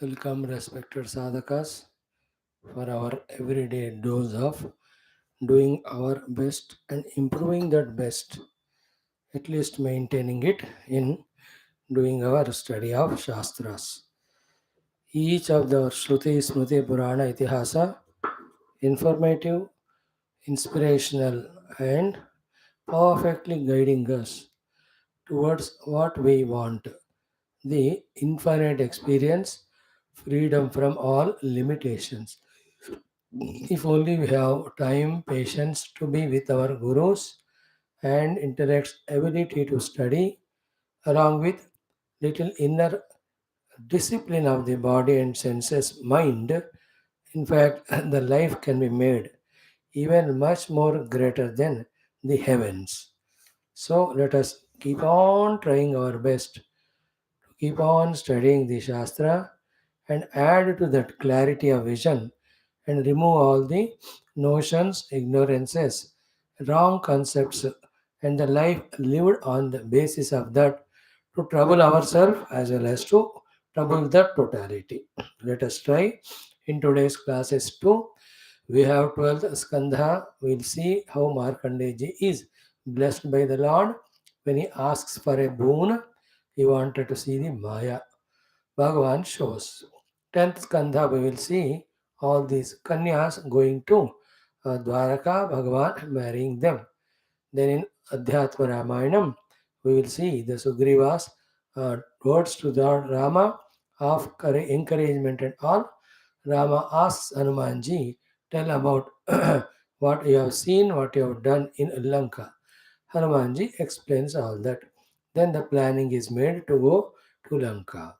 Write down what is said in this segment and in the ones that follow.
Welcome, respected sadhakas, for our everyday dose of doing our best and improving that best, at least maintaining it in doing our study of Shastras. Each of the Shruti, Smriti, Purana, Itihasa, informative, inspirational, and perfectly guiding us towards what we want, the infinite experience, freedom from all limitations. If only we have time, patience to be with our gurus, and intellect's ability to study, along with little inner discipline of the body and senses, mind, in fact, the life can be made even much more greater than the heavens. So let us keep on trying our best to keep on studying the Shastra and add to that clarity of vision and remove all the notions, ignorances, wrong concepts, and the life lived on the basis of that to trouble ourselves as well as to trouble the totality. Let us try in today's classes too. We have 12th Skandha. We'll see how Markandeya is blessed by the Lord when he asks for a boon. He wanted to see the Maya. Bhagavan shows. 10th Skandha, we will see all these Kanyas going to Dwaraka, Bhagavan marrying them. Then in Adhyatma Ramayanam, we will see the Sugriva's words to Lord Rama of encouragement and all. Rama asks Hanumanji, tell about what you have seen, what you have done in Lanka. Hanumanji explains all that. Then the planning is made to go to Lanka.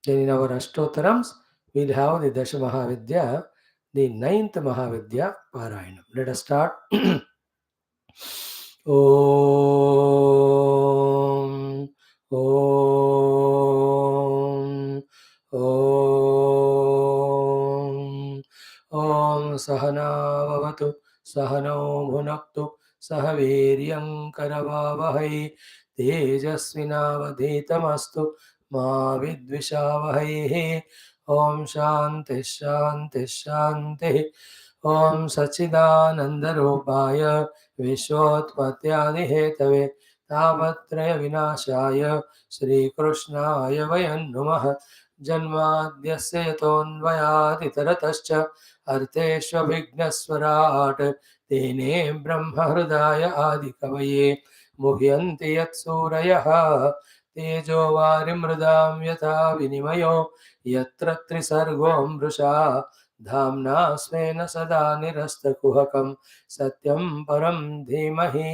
Then in our Ashtotarams, we'll have the Dasha Mahavidya, the ninth Mahavidya Parayanam. Let us start. Om Om Om Om Sahana Vavatu Sahano Bhunaktu Sahaviryam Karavavahai Tejasvinavadhetamastu Ma Vidvishavahai Om Shanti Shanti Shanti Om Sachidanandaropaya विश्वोत्पत्त्यादिहेतवे तापत्रयविनाशाय श्रीकृष्णाय वयं नुमः जन्माद्यस्य यतोऽन्वयादितरतश्च अर्थेष्वभिघ्नस्वराट् तेने ब्रह्महृदाय आदिकवये मुह्यन्ति यत्सूरयः तेजो वारिमृदां यथा विनिमयो यत्र त्रिसर्गो मृषा धाम्ना स्वेन सदा निरस्तकुहकम् सत्यं परं धीमहि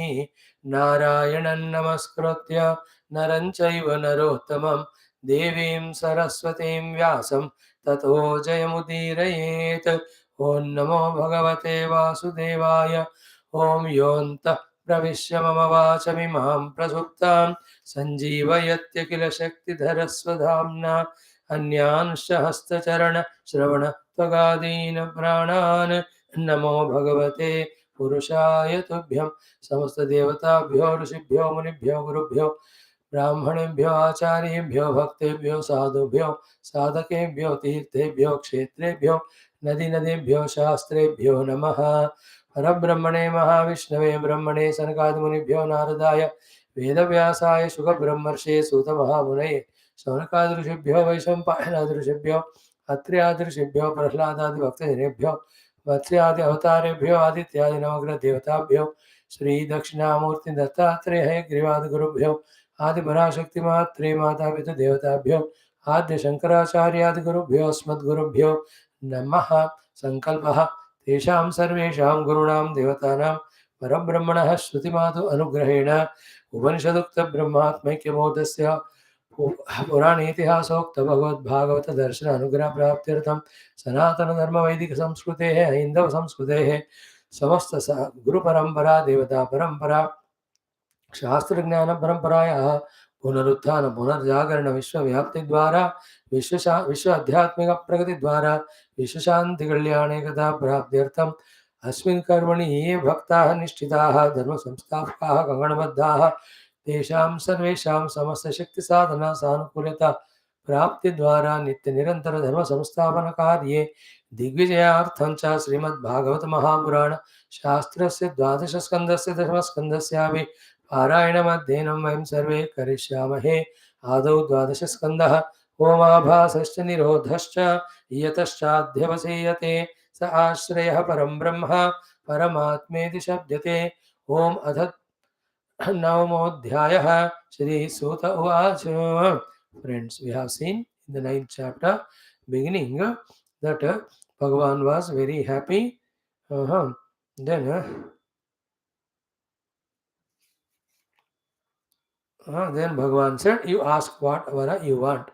नारायणं नमस्कृत्य नरं चैव नरोत्तमं देवीं सरस्वतीं व्यासं ततो जयमुदीरयेत् ॐ नमो भगवते वासुदेवाय ॐ योऽन्तः प्रविश्य मम वाचमिमां प्रसुप्तां सञ्जीवयत्य किल शक्तिधरस्वधाम्ना अन्यांश्च हस्तचरणश्रवणत्वगादीन् प्राणान् नमो भगवते पुरुषाय तुभ्यं समस्तदेवताभ्यो ऋषिभ्यो मुनिभ्यो गुरुभ्यो ब्राह्मणेभ्यो आचार्येभ्यो भक्तेभ्यो साधुभ्यो साधकेभ्यो तीर्थेभ्यो क्षेत्रेभ्यो नदीनदेभ्यो शास्त्रेभ्यो नमः परब्रह्मणे महाविष्णवे ब्रह्मणे सनकादिमुनिभ्यो नारदाय वेदव्यासाय शुकब्रह्मर्षे सूतमहामुनये शौनकादृशेभ्यो वैशम्पायनादृशेभ्यो अत्र्यादृशेभ्यो प्रह्लादादिभक्तजनेभ्यो मत्स्यादि अवतारेभ्यो आदित्यादि नवग्रह देवताभ्यो श्री दक्षिणामूर्ति दत्तात्रेय ग्रीवादि गुरुभ्यो आदि पराशक्ति मात्रे माता पितृ देवताभ्यो आद्य शंकराचार्यादि गुरुभ्यो अस्मद्गुरुभ्यो नमः संकल्पः तेषां सर्वेषां गुरूणां देवतानां परब्रह्मणः श्रुतिमातु अनुग्रहेण उपनिषदुक्त ब्रह्मात्मैक्यबोधस्य पुराणेतिहासोक्त भगवद्भागवत दर्शन अनुग्रह प्राप्त्यर्थं सनातन धर्म वैदिक संस्कृतेः हिंदव संस्कृतेः समस्त गुरुपरंपरा देवता परंपरा शास्त्र ज्ञान परंपरायाः पुनरुत्थान पुनर्जागरण विश्व व्याप्ति द्वारा विश्व आध्यात्मिक प्रगति द्वारा विश्व शांति कल्याणे कथा प्राप्त्यर्थम् अस्मिन् कर्मणि ये भक्ताः निष्ठिताः धर्म संस्थापकाः कंगणबद्धाः तेषां सर्वेषां समस्त शक्ति साधना सानुकूलता प्राप्ति द्वारा नित्य निरंतर धर्म संस्थापन कार्ये दिग्विजयार्थं च श्रीमद्भागवत महापुराण शास्त्रस्य द्वादश स्कंदस्य दशम स्कंदस्यापि पारायणमध्ययनं वयं सर्वे करिष्यामहे। आदौ द्वादश स्कंदः ओमाभासश्च निरोधश्च यतश्चाध्यवसेयते स आश्रयः परं ब्रह्म परमात्मेति शब्दते। ओम अथ नवमोऽध्यायः श्रीसूत उवाच। Friends, we have seen in the 9th chapter beginning that Bhagavan was very happy. Then Bhagavan said, you ask whatever you want.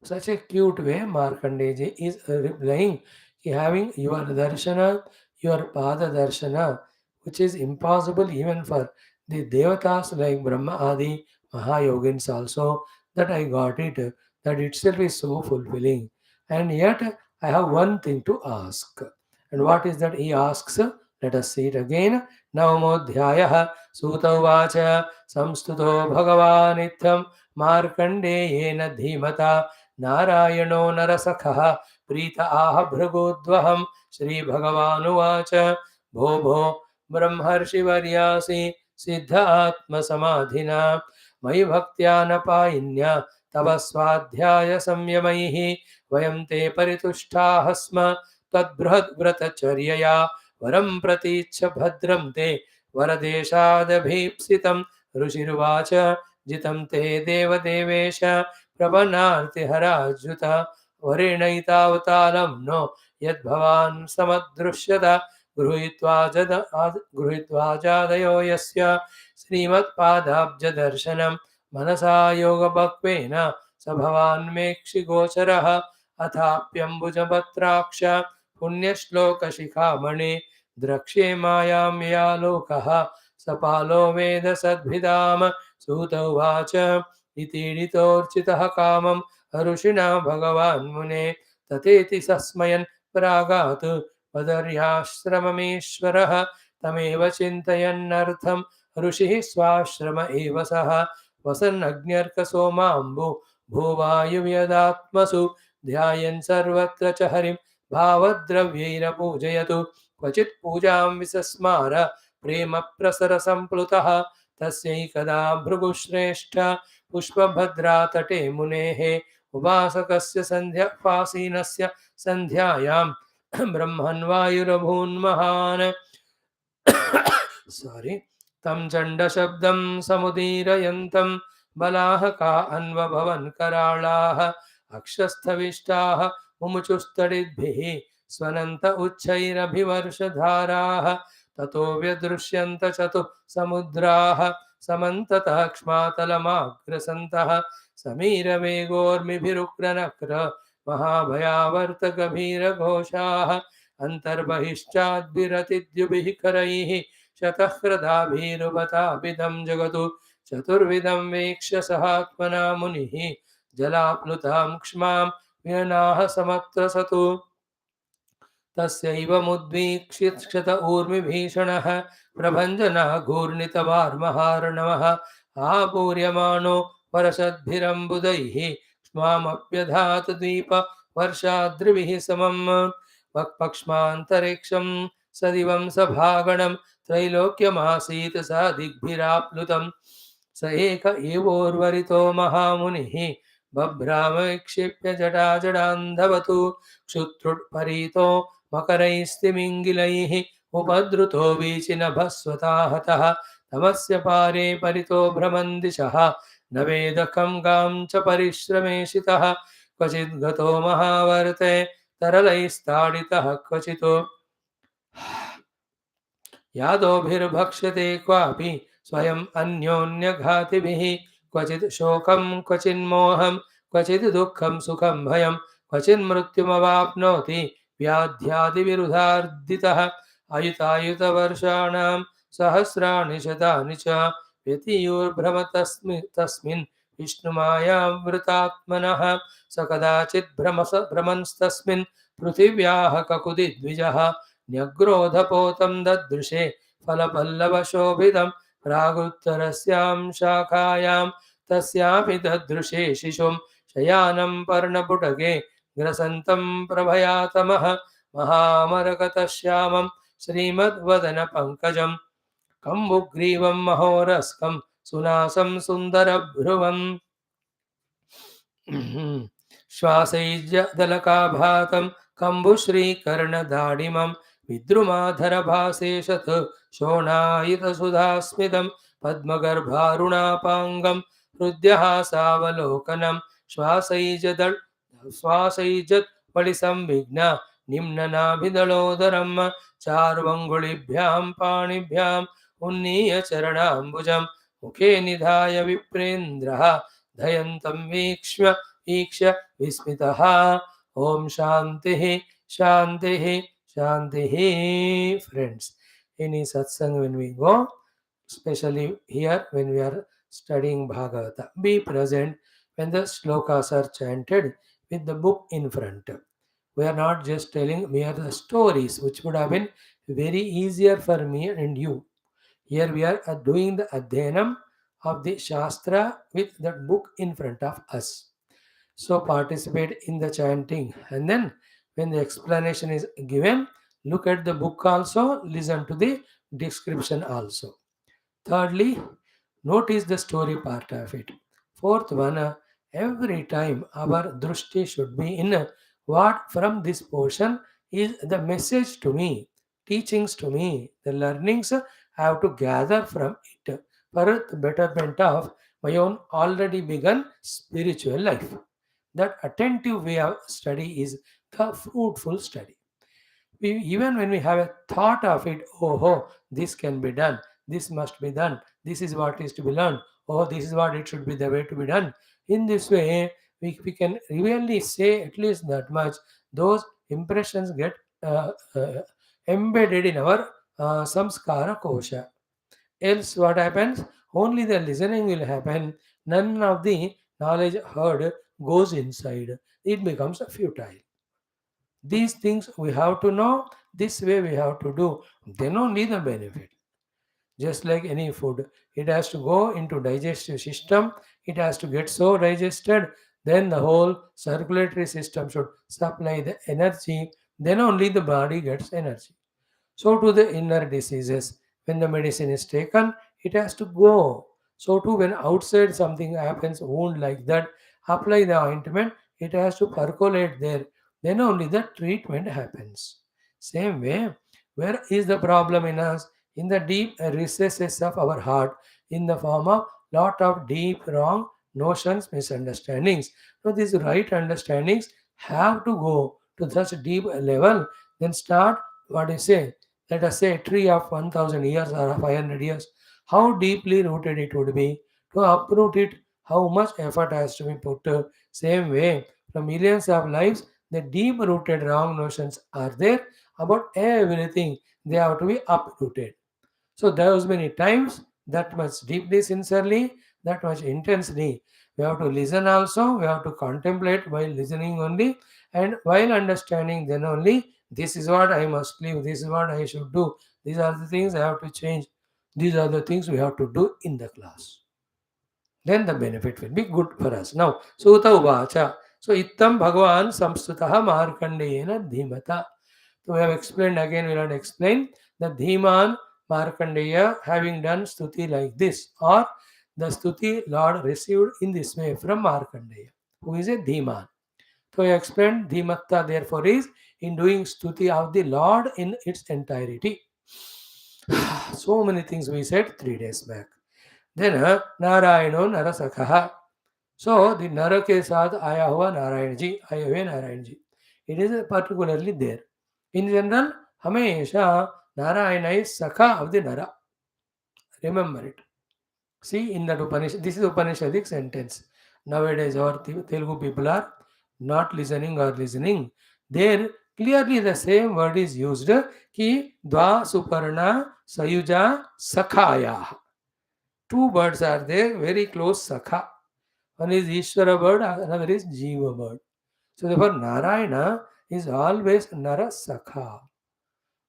Such a cute way Markandeya is replying, having your darshana, your pada darshana, which is impossible even for the devatas like Brahma Adi, Mahayogins also, that I got it, that itself is so fulfilling. And yet I have one thing to ask. And what is that he asks? Let us see it again. Navamodhyayah Sutavacha संस्तुतो भगवानित्यं मार्कण्डेयेन धीमता नारायणो नरसखः प्रीत आह भृगुद्वहं श्रीभगवानुवाच भो भो ब्रह्मर्षिवर्यासि सिद्ध आत्मसमाधिना मयि भक्त्या न पायिन्या तव स्वाध्याय संयमैः वयं ते परितुष्टाः स्म त्वद्बृहद्व्रतचर्यया वरं प्रतीच्छ भद्रं ते वरदेशादभीप्सितं ऋषिरुवाच जितं ते देवदेवेश प्रपन्नार्तिहराच्युत वरेणैतावतालं नो यद्भवान् समदृश्यत गृहीत्वा जादयो यस्य श्रीमत्पादाब्जदर्शनं मनसा योगभक्त्वेन स भवान् मेक्षिगोचरः अथाप्यम्बुजपत्राक्ष पुण्यश्लोकशिखामणि द्रक्ष्ये मायां या लोकः सपालो वेद सद्भिदाम सूत उवाच इतीडितोर्चितः कामं ऋषिणा भगवान् मुने ततेति सस्मयन् प्रागात् पदर्याश्रममेश्वरः तमेव चिन्तयन्नर्थं ऋषिः स्वाश्रम एव सः वसन्नग्न्यर्कसोमाम्बु भूवायुव्यदात्मसु ध्यायन् सर्वत्र च हरिं भावद्रव्यैरपूजयतु क्वचित् पूजां विसस्मार प्रेम प्रसर संप्लुतः तस्यैकदा भृगुश्रेष्ठ पुष्पभद्रातटे मुनेः उपासकस्य सन्ध्यापासीनस्य सन्ध्यायां ब्रह्मन् वायुरभून्महान् तं चण्डशब्दं समुदीरयन्तं बलाः का अन्वभवन् कराळाः अक्षस्थविष्टाः मुमुचुस्तडिद्भिः स्वनन्त उच्चैरभिवर्षधाराः ततो व्यदृश्यन्त चतुः समन्ततः क्ष्मातलमाग्रसन्तः समीरवेगोर्मिभिरुग्रनक्र महाभयावर्तगभीरघोषाः अन्तर्बहिश्चाद्भिरतिद्युभिः करैः शतह्रदाभिरुपताभिदं जगतु चतुर्विधं वीक्ष्य सहात्मना मुनिः जलाप्लुतां क्ष्मां विनाः समत्रसतु तस्यैव मुद्वीक्षित ऊर्मिभीषणः प्रभञ्जनः घूर्णितवार्महार्णवः आपूर्यमाणो वर्षद्भिरम्बुदैः क्ष्मामप्यधात द्वीप वर्षाद्रिभिः समम् वक्पक्ष्मान्तरिक्षं सदिवं सभागणं त्रैलोक्यमासीत् स दिग्भिराप्लुतं स एक एवोर्वरितो महामुनिः बभ्रामविक्षिप्य जटाजडान्धवतु क्षुत्रुट्परीतो मकरैस्तिमिङ्गिलैः उपद्रुतो वीचिनभस्वताहतः तमस्य पारे परितो भ्रमन् दिशः न वेदकं गां च परिश्रमेशितः क्वचिद् गतो महावर्ते तरलैस्ताडितः क्वचितो यादोभिर्भक्ष्यते क्वापि स्वयम् अन्योन्यघातिभिः क्वचित् शोकं क्वचिन्मोहं क्वचित् दुःखं सुखं भयं क्वचिन्मृत्युमवाप्नोति व्याध्यादिविरुधार्दितः अयुतायुतवर्षाणां सहस्राणि शतानि च व्यतीयुर्भ्रमतस्मिन् विष्णुमायावृतात्मनः स कदाचित् भ्रमंस्तस्मिन् पृथिव्याः ककुदिद्विजः न्यग्रोधपोतं ददृशे फलपल्लवशोभितं प्रागुत्तरस्यां शाखायां तस्यापि ददृशे शिशुं शयानं पर्णपुटके ग्रसन्तं प्रभयातमः महामरकतश्यामं श्रीमद्वदनपङ्कजं कम्बुग्रीवं महोरस्कं सुनासं सुन्दरभ्रुवम् श्वासैर्यदलकाभातं कम्बुश्रीकर्णदाडिमं विद्रुमाधरभासेशत् शोणायितसुधास्मितं पद्मगर्भारुणापाङ्गं हृद्यहासावलोकनं श्वासैजत्वलिसंविघ्न निम्ननाभिदलोदरं चार्वङ्गुलिभ्यां पाणिभ्याम् उन्नीय चरणाम्बुजं मुखे निधाय विप्रेन्द्रः धयन्तं वीक्ष्य विस्मितः Om Shanti Shanti Shanti. Friends, any satsang when we go, especially here when we are studying Bhagavata, be present when the slokas are chanted with the book in front. We are not just telling, we are the stories which would have been very easier for me and you. Here we are doing the adhyanam of the Shastra with that book in front of us. So participate in the chanting, and then when the explanation is given, look at the book also, listen to the description also. Thirdly, notice the story part of it. Fourth one, every time our drushti should be in what from this portion is the message to me, teachings to me, the learnings I have to gather from it for the betterment of my own already begun spiritual life. That attentive way of study is the fruitful study. Even when we have a thought of it, oh, this can be done, this must be done, this is what is to be learned, oh, this is what it should be the way to be done. In this way, we can really say at least that much. Those impressions get embedded in our samskara kosha. Else, what happens? Only the listening will happen. None of the knowledge heard goes inside. It becomes futile. These things we have to know, this way we have to do. Then only the benefit. Just like any food, it has to go into digestive system, it has to get so digested, then the whole circulatory system should supply the energy, then only the body gets energy. So to the inner diseases, when the medicine is taken, it has to go. So too when outside something happens, wound like that, apply the ointment, it has to percolate there. Then only the treatment happens. Same way, where is the problem in us? In the deep recesses of our heart, in the form of lot of deep wrong notions, misunderstandings. So these right understandings have to go to such deep level, then start what you say, let us say a tree of 1000 years or 500 years, how deeply rooted it would be. To uproot it, how much effort has to be put. Same way, from millions of lives, the deep rooted wrong notions are there about everything. They have to be uprooted. So those many times, that much deeply, sincerely, that much intensely. We have to listen also, we have to contemplate while listening only, and while understanding then only, this is what I must live, this is what I should do, these are the things I have to change, these are the things we have to do in the class. Then the benefit will be good for us. Now, Suta Uvacha. So, Ittam Bhagavan Samsutaha Markandeyena Dhimata. So, we have explained again, we will not explain the Dhiman Markandeya having done stuti like this, or the stuti Lord received in this way from Markandeya, who is a Dhiman. So, we explained Dhimatta, therefore, is in doing stuti of the Lord in its entirety. So many things we said 3 days back. Then Narayano Narasakha. So the Nara के साथ आया हुआ नारायण जी, आए हुए Narayan ji. It is particularly there. In general, हमेशा Narayana is Sakha of the Nara. Remember it. See in that Upanishad, this is Upanishadic sentence. Nowadays our Telugu people are not listening or listening. There clearly the same word is used. Ki Dva Suparna Sayuja Sakhaya. Two birds are there, very close Sakha. One is Ishvara bird, another is Jiva bird. So therefore Narayana is always Nara Sakha.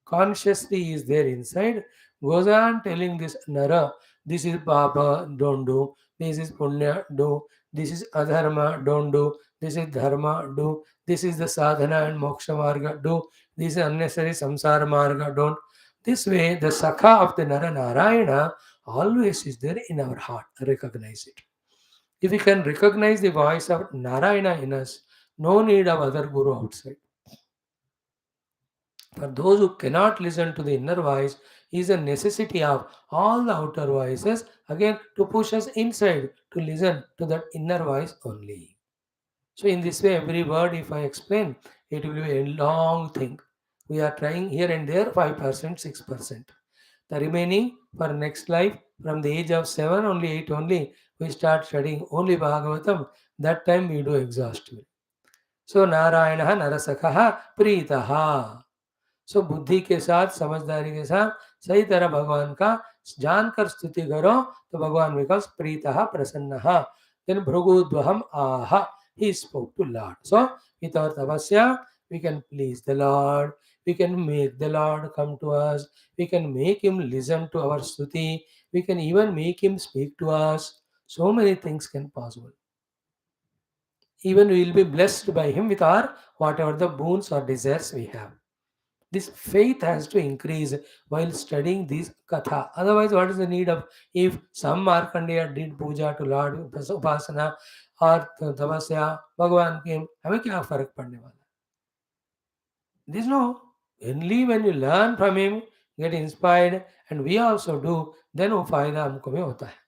Consciously is there inside, goes on telling this Nara, This is Papa, don't do. This is Punya, do. This is Adharma, don't do. This is Dharma, do. This is the Sadhana and Moksha Marga, do. This is unnecessary Samsara Marga, don't. This way, the Sakha of the Nara Narayana always is there in our heart. Recognize it. If we can recognize the voice of Narayana in us, no need of other guru outside. For those who cannot listen to the inner voice, is a necessity of all the outer voices again to push us inside to listen to that inner voice only. So, in this way, every word, if I explain, it will be a long thing. We are trying here and there 5%, 6%. The remaining for next life, from the age of 7, only 8 only, we start studying only Bhagavatam. That time we do exhaustively. So, Narayana Narasakha Pritaha. सो बुद्धि के साथ समझदारी के साथ सही तरह भगवान का जानकर स्तुति करो तो भगवान बिकम्स प्रीतः प्रसन्नः देन भृगुद्वहम ah he spoke to Lord. So with our tapasya we can please the Lord, we can make the Lord come to us, we can make him listen to our stuti, we can even make him speak to us. So many things can possible. Even we will be blessed by him with our whatever the boons or desires we have. This faith has to increase while studying this katha. Otherwise, what is the need of if some Markandeya did puja to Lord Upasana or Tapasya, Bhagavan came, हमें क्या फर्क पड़ने वाला? There's no. Only when you learn from him, get inspired, and we also do, then वो फायदा हमको में होता है.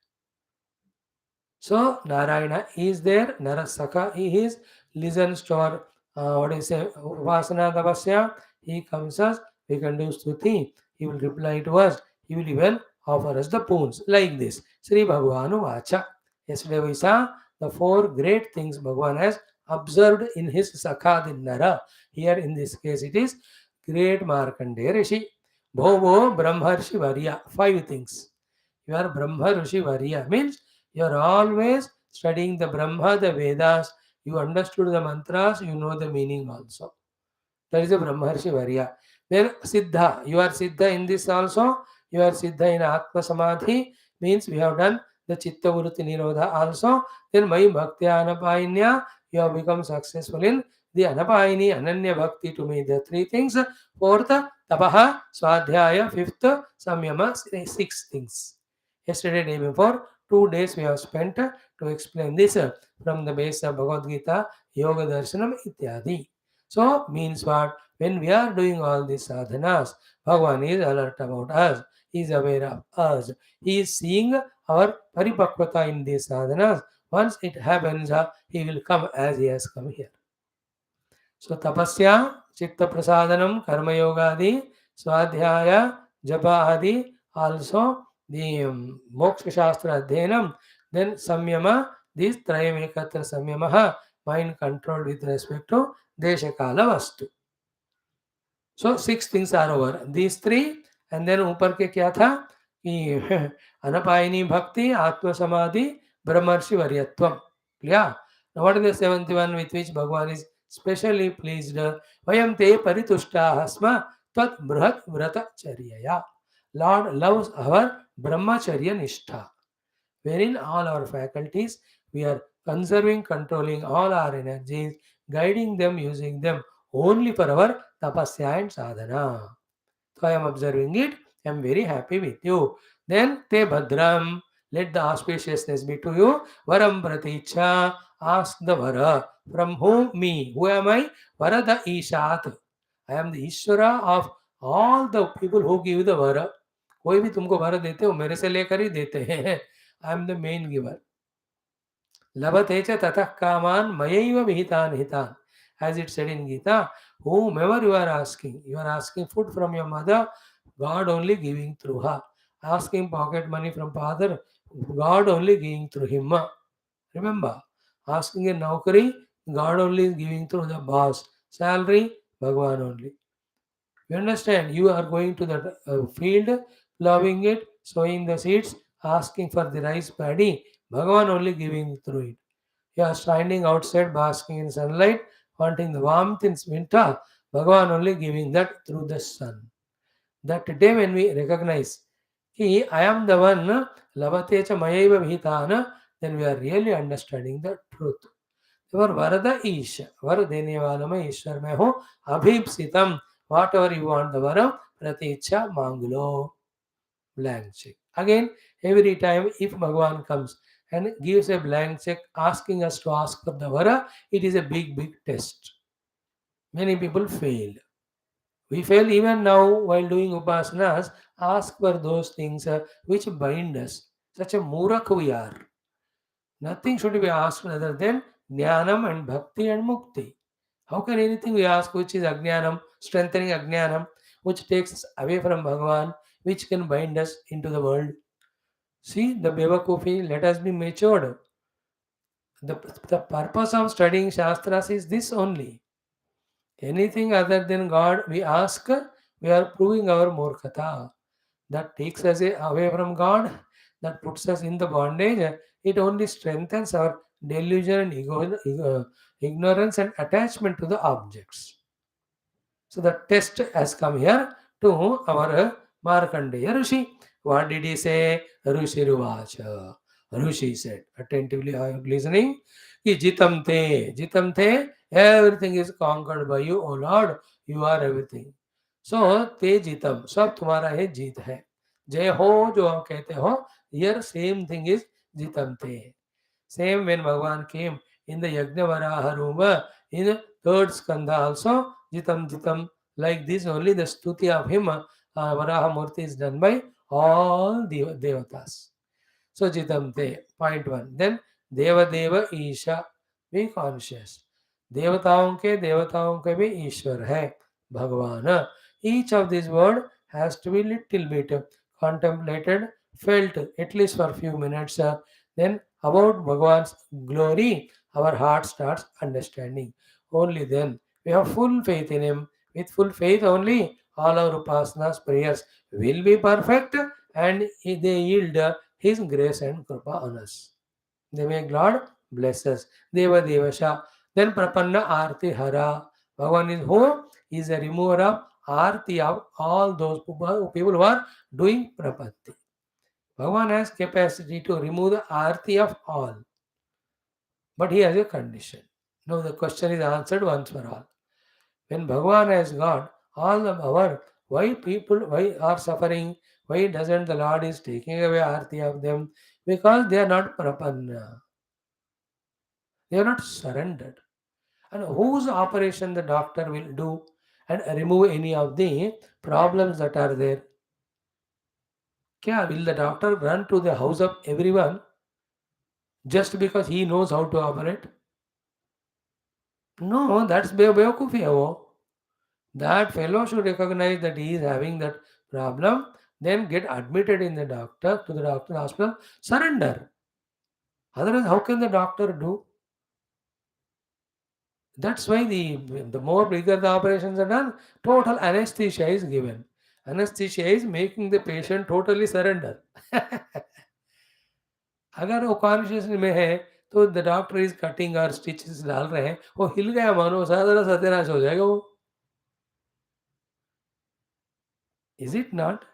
So Narayana is there, Narasaka he is, listens to our what is say Vasana Tapasya, he comes us, we can do Stuti, he will reply to us, he will even offer us the poons like this. Sri Bhagavanu Vacha. Yesterday we saw the 4 great things Bhagavan has observed in his Sakha the Nara. Here in this case it is great Markandeya Rishi. Bhovo Brahmarshi Varya. 5 things. You are Brahma Rishi Varya means you are always studying the Brahma, the Vedas, you understood the mantras, you know the meaning also. That is a Brahmarshi Varya. Then Siddha, you are Siddha in this also, you are Siddha in Atma Samadhi, means we have done the Chitta Vritti Nirodha also. Then Mai Bhakti Anapainya, you have become successful in the Anapayini, Ananya Bhakti to me, the 3 things. 4th, Tapaha, Swadhyaya. 5th, Samyama, 6 things. Yesterday, day before, 2 days we have spent to explain this from the base of Bhagavad Gita, Yoga Darshanam Ityadi. So, means what? When we are doing all these sadhanas, Bhagavan is alert about us. He is aware of us. He is seeing our paripakvata in these sadhanas. Once it happens, he will come as he has come here. So, tapasya, chitta prasadanam, karma yogadi, swadhyaya, japa adi, also the moksha shastra adhenam, then samyama, these trayam ekatra samyamaha, mind control with respect to desha kala vastu. So 6 things are over. These 3 and then ऊपर के क्या था कि अनपायनी भक्ति, आत्म समाधि, ब्रह्मर्षि वर्यत्वम. Yeah. Now what is the 7th one with which Bhagavan is specially pleased? Vayam te paritushtaha sma tat bruhat vrata charyaya. Lord loves our brahmacharya nishtha, wherein all our faculties, we are conserving, controlling all our energies, guiding them, using them only for our tapasya and sadhana. So I am observing it, I am very happy with you. Then te bhadram, let the auspiciousness be to you. Varam praticha, ask the vara. From whom? Me. Who am I? Varada ishat. I am the Ishvara of all the people who give the vara. कोई भी तुमको वर देते हो मेरे से लेकर ही देते हैं. I am the main giver. Labate cha tatah kaman mayaiva vihitan hitan. As it said in Gita, whomever you are asking food from your mother, God only giving through her. Asking pocket money from father, God only giving through him. Remember, asking a naukari, God only is giving through the boss. Salary, Bhagwan only. You understand? You are going to the field, plowing it, sowing the seeds, asking for the rice paddy, Bhagavan only giving through it. You are standing outside, basking in sunlight, wanting the warmth in winter, Bhagavan only giving that through the sun. That day when we recognize, I am the one labate cha mayaiva bhitana, then we are really understanding the truth. और वरद ईश वर देने वाला मैं ईश्वर में हूँ. अभीप्सितम, whatever you want the वरम, प्रतीक्षा मांग लो. Blank check. Again, every time if Bhagavan comes and gives a blank check asking us to ask for the vara, it is a big test. Many people fail. We fail even now while doing upasanas. Ask for those things which bind us. Such a murak we are. Nothing should be asked other than jnanam and bhakti and mukti. How can anything we ask which is ajnanam, strengthening ajnanam, which takes us away from Bhagavan, which can bind us into the world? See, the Bevakufi, let us be matured. The purpose of studying Shastras is this only. Anything other than God we ask, we are proving our murkhata. That takes us away from God, that puts us in the bondage. It only strengthens our delusion and ignorance and attachment to the objects. So the test has come here to our Markandeya Rishi. What did he say? Rishi Ruvacha. Rishi said, attentively listening, ki jitam te, everything is conquered by you, O Lord, you are everything. So, te jitam, सब तुम्हारा है जीत है. जय हो जो हम कहते हो, here same thing is jitam te. Same when Bhagavan came in the Yajnavaraha room, in third Skandha also, jitam, like this only the stuti of him, Varaha Murti is done by all the devatas. So jitam te, point one. Then Deva Isha, be conscious. देवताओं के भी ईश्वर है भगवान. Each of these word has to be little bit contemplated, felt at least for a few minutes. Then about Bhagavan's glory, our heart starts understanding. Only then we have full faith in him. With full faith only, all our upasanas, prayers will be perfect and they yield his grace and kripa on us. They may God bless us. Deva Devasha. Then Prapanna Arti Hara. Bhagavan is who? Is a remover of Arti of all those people who are doing Prapatti. Bhagavan has capacity to remove the Arti of all. But he has a condition. Now the question is answered once for all. When Bhagavan has got all the power, why are suffering? Why doesn't the Lord is taking away Arti of them? Because they are not Prapanna. They are not surrendered. And whose operation the doctor will do and remove any of the problems that are there? Will the doctor run to the house of everyone just because he knows how to operate? No, that's Bevakufi. That fellow should recognize that he is having that problem, then get admitted in the doctor to the doctor hospital, surrender. Otherwise, how can the doctor do? That's why the more bigger the operations are done, total anesthesia is given. Anesthesia is making the patient totally surrender. अगर वो conscious में है तो the doctor is cutting और stitches डाल रहे हैं, वो हिल गया मानो सारा सत्यानाश हो जाएगा वो. Is it not?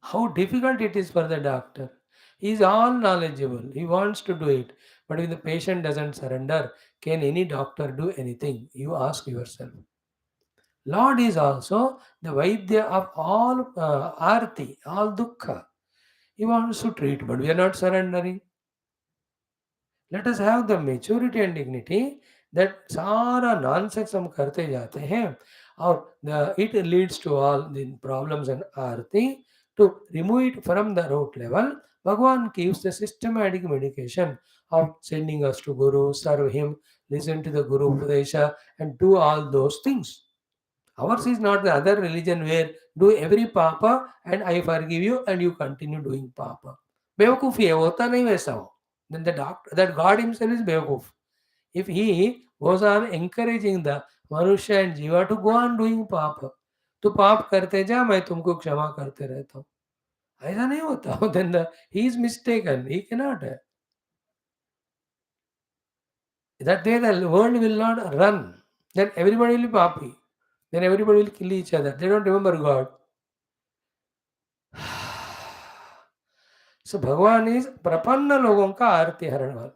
How difficult it is for the doctor. He is all knowledgeable. He wants to do it. But if the patient doesn't surrender, can any doctor do anything? You ask yourself. Lord is also the Vaidya of all arti, all dukkha. He wants to treat, but we are not surrendering. Let us have the maturity and dignity that सारा nonsense हम करते जाते हैं और it leads to all the problems and arti. To remove it from the root level, Bhagavan gives the systematic medication of sending us to Guru, serve him, listen to the Guru Upadesha and do all those things. Ours is not the other religion where do every papa and I forgive you and you continue doing papa. बेवकूफ़ी है, होता नहीं वैसा हो. Then the doctor, that God himself is बेवकूफ. If he goes on encouraging the मनुष्य and जीवा to go on doing पाप, तो पाप करते जा, मैं तुमको क्षमा करते रहता हूँ. ऐसा नहीं होता. Then he is mistaken. He cannot. That day the world will not run. Then everybody will be papi. Then everybody will kill each other. They don't remember God. So Bhagavan is prapanna logon ka arti haran wali.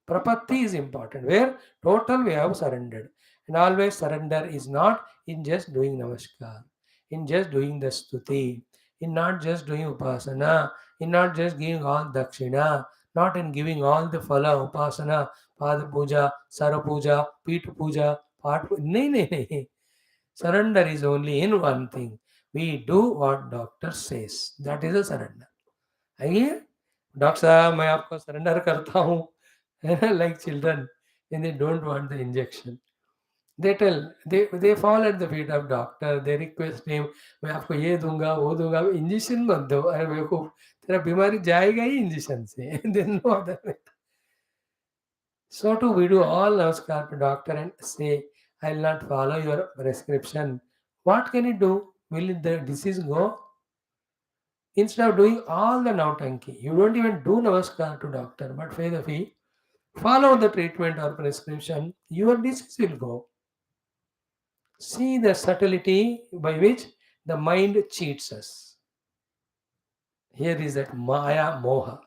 Prapatti is important, where total we have surrendered. And always surrender is not in just doing namaskar, in just doing the stuti, in not just doing upasana, in not just giving all dakshina, not in giving all the phala, upasana, pada puja, sara puja, pita puja, part puja. Nahi, nahi, nahi. Surrender is only in one thing. We do what doctor says. That is a surrender. आइए doctor साहब मैं आपको surrender करता हूँ like children and they don't want the injection they tell they fall at the feet of doctor they request him मैं आपको ये दूंगा वो दूंगा इंजेक्शन मत दो अरे मेरे को तेरा बीमारी जाएगा ही इंजेक्शन से then no other so too we do all namaskar to doctor and say I will not follow your prescription. What can it do? Will the disease go? Instead of doing all the nautanki, you don't even do namaskar to doctor, but pay the fee, follow the treatment or prescription, your disease will go. See the subtlety by which the mind cheats us. Here is that Maya Moha.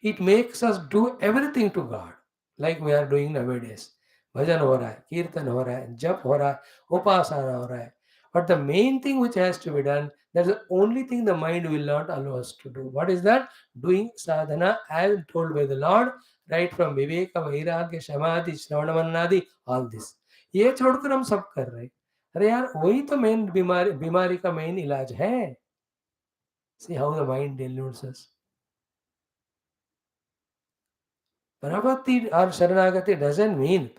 It makes us do everything to God, like we are doing nowadays. Bhajan ho raha hai, kirtan ho raha hai, jap ho raha hai, upasana ho raha hai. But the main thing which has to be done, that's the only thing the mind will not allow us to do. What is that? Doing sadhana as told by the Lord, right from Viveka, Vairagya, Samadhi, Shravanamannadi, all this. ये छोड़कर हम सब कर रहे हैं अरे यार वही तो मेन बीमारी बीमारी का मेन इलाज है See how the mind deludes us. Parapatti or Sharanagati doesn't mean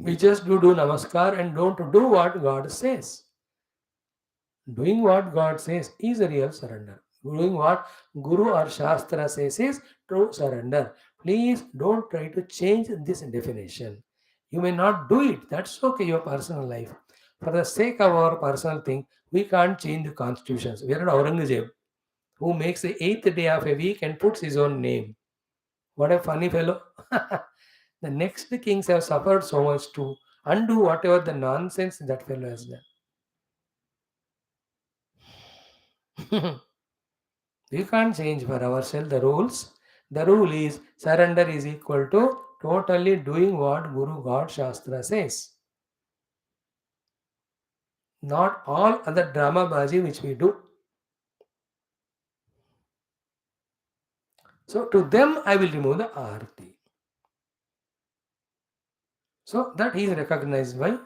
we just do namaskar and don't do what God says. Doing what God says is a real surrender. Doing what Guru or Shastra says is true surrender. Please don't try to change this definition. You may not do it. That's okay, your personal life. For the sake of our personal thing, we can't change the constitutions. We are not Aurangzeb, who makes the 8th day of a week and puts his own name. What a funny fellow. The next kings have suffered so much to undo whatever the nonsense that fellow has done. We can't change for ourselves the rules. The rule is surrender is equal to totally doing what Guru God Shastra says. Not all other drama baji which we do. So to them I will remove the arti. So that he is recognized by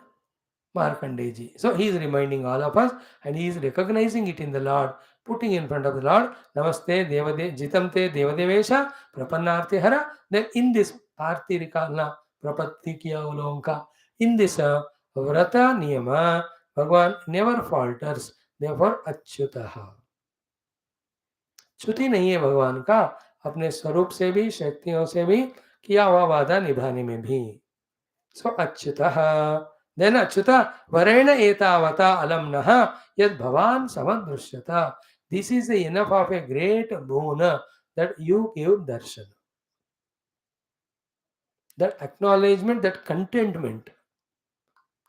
Markandeji. So he is reminding all of us and he is recognizing it in the Lord, putting in front of the Lord, Namaste Devade Jitamte Devadevesha Prapannarti Hara. Then in this Arti Rikalna Prapatti Kiya Ulonka, in this Vrata Niyama, Bhagavan never falters, therefore Achyutaha. च्युति नहीं है भगवान का अपने स्वरूप से भी शक्तियों से भी किया हुआ वादा निभाने में भी So Achyutah. Then Achyuta Varena Etavata Alamnaha Yad Bhavan Samadrushyata. This is the enough of a great boon that you give darshan. That acknowledgement, that contentment.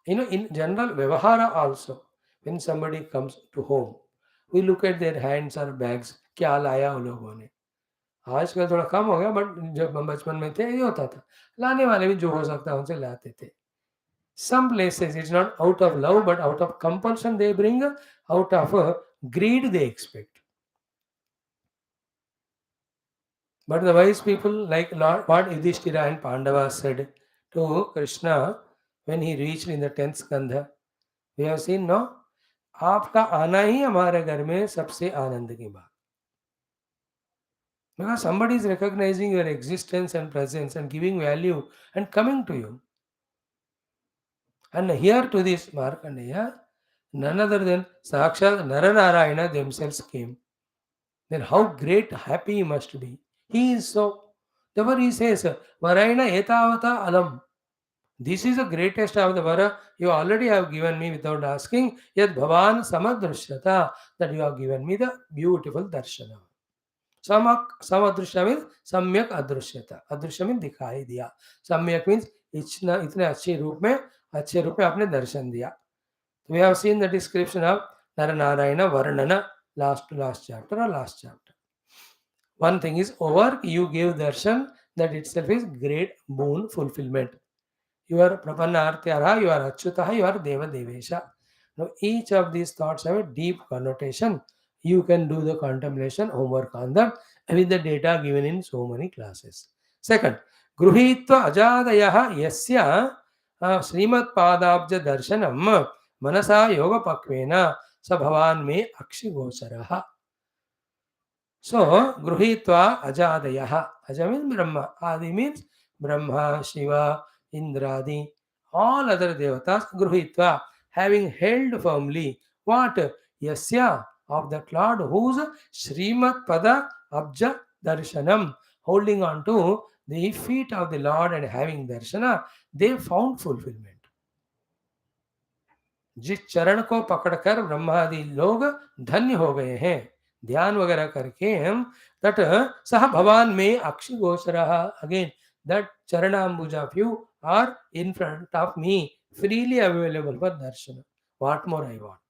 In general, Vyavahara also, when somebody comes to home, we look at their hands or bags. क्या लाया उन लोगों ने आजकल थोड़ा कम हो गया but जब हम बचपन में थे ये होता था लाने वाले भी जो हो सकता है उनसे लाते थे Some places it's not out of love, but out of compulsion they bring, out of greed they expect. But the wise people, like Lord, what Yudhishthira and Pandava said to Krishna when he reached in the 10th Skandha, we have seen, no? आपका आना ही हमारे घर में सबसे आनंद की बात. Because somebody is recognizing your existence and presence and giving value and coming to you. And here to this Markandeya, none other than Sakshat Naranarayana themselves came. Then how great happy he must be. He is so. Therefore he says, Varaina etavata alam. This is the greatest of the vara you already have given me without asking. Yad bhavan samadrushyata. That you have given me the beautiful darshana. Samadrushya means samyak adrushyata. Adrusya means दिखाई दिया. Samyak means इतने अच्छे रूप में आपने दर्शन दिया. We have seen the description of Naranarayana Varnana last chapter or last chapter. One thing is over, you give darshan, that itself is great boon fulfillment. You are Prapanartyara, you are Achyutaha, you are Deva Devesha. Now, each of these thoughts have a deep connotation. You can do the contemplation, homework on them with the data given in so many classes. Second, Gruhitva Ajadayaha Yasya Srimat Padabja Darshanam Manasa Yoga Pakvena Sabhavan Me Akshi Gosaraha. So, Gruhitva Ajadayaha. Aja means Brahma. Adi means Brahma, Shiva, Indradi, all other devatas. Gruhitva, having held firmly. What? Yasya, of that Lord whose Srimat Pada Abja Darshanam, holding on to the feet of the Lord and having darshana, they found fulfillment. जिस चरण को पकड़कर ब्रह्मादि लोग धन्य हो गए हैं, ध्यान वगैरह करके हम तट सह भवान में अक्षि गोचर, again that charanambuja of you are in front of me, freely available for darshan. What more I want?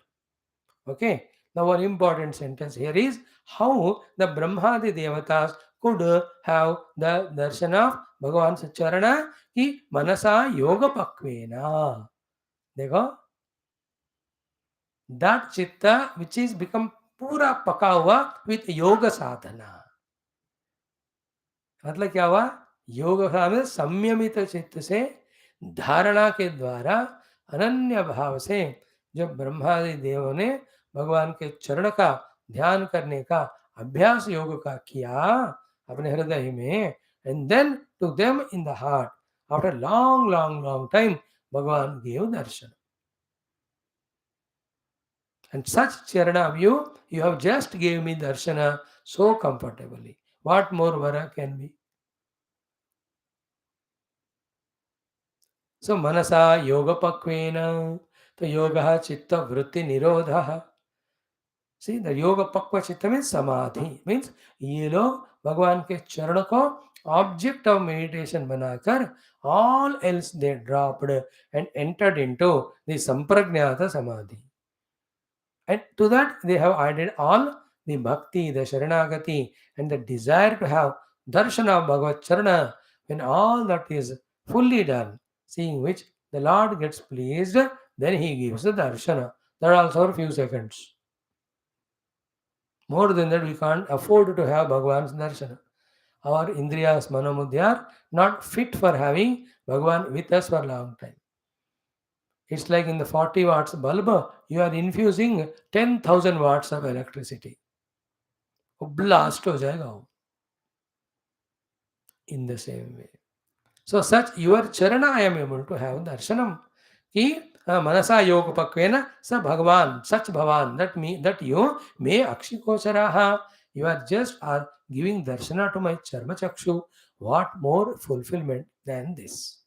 Okay, now one important sentence here is how the brahmadi devatas could have the darshan of Bhagavan's charana ki manasa yoga pakvena. देखो, that chitta which is become पूरा पका हुआ with योग साधना. मतलब क्या हुआ? योग साधना संयमित चित्त से धारणा के द्वारा अनन्य भाव से जब ब्रह्मादि देवों ने भगवान के चरण का ध्यान करने का अभ्यास योग का किया अपने हृदय में, and then to them in the heart after long long long time भगवान gave दर्शन. And such charana of you, you have just gave me darshana so comfortably. What more vara can be? So manasa yoga pakvena, to yoga chitta vritti nirodha. See, the yoga pakva chitta means samadhi. Means ये लोग भगवान के चरण को object of meditation बनाकर all else they dropped and entered into the sampragnata samadhi. And to that, they have added all the bhakti, the sharanagati, and the desire to have darshana of Bhagavad Charana. When all that is fully done, seeing which the Lord gets pleased, then he gives the darshana. That also for few seconds. More than that, we can't afford to have Bhagavan's darshana. Our indriyas, manamudya are not fit for having Bhagavan with us for a long time. It's like in the 40 watts bulb, you are infusing 10,000 watts of electricity. वो blast हो जाएगा वो. In the same way. So such your charana I am able to have darshanam. कि मनसा योग पक्वेन स भगवान such भगवान that you may akshi gocharaha. You are just are giving darshana to my charma chakshu. What more fulfillment than this?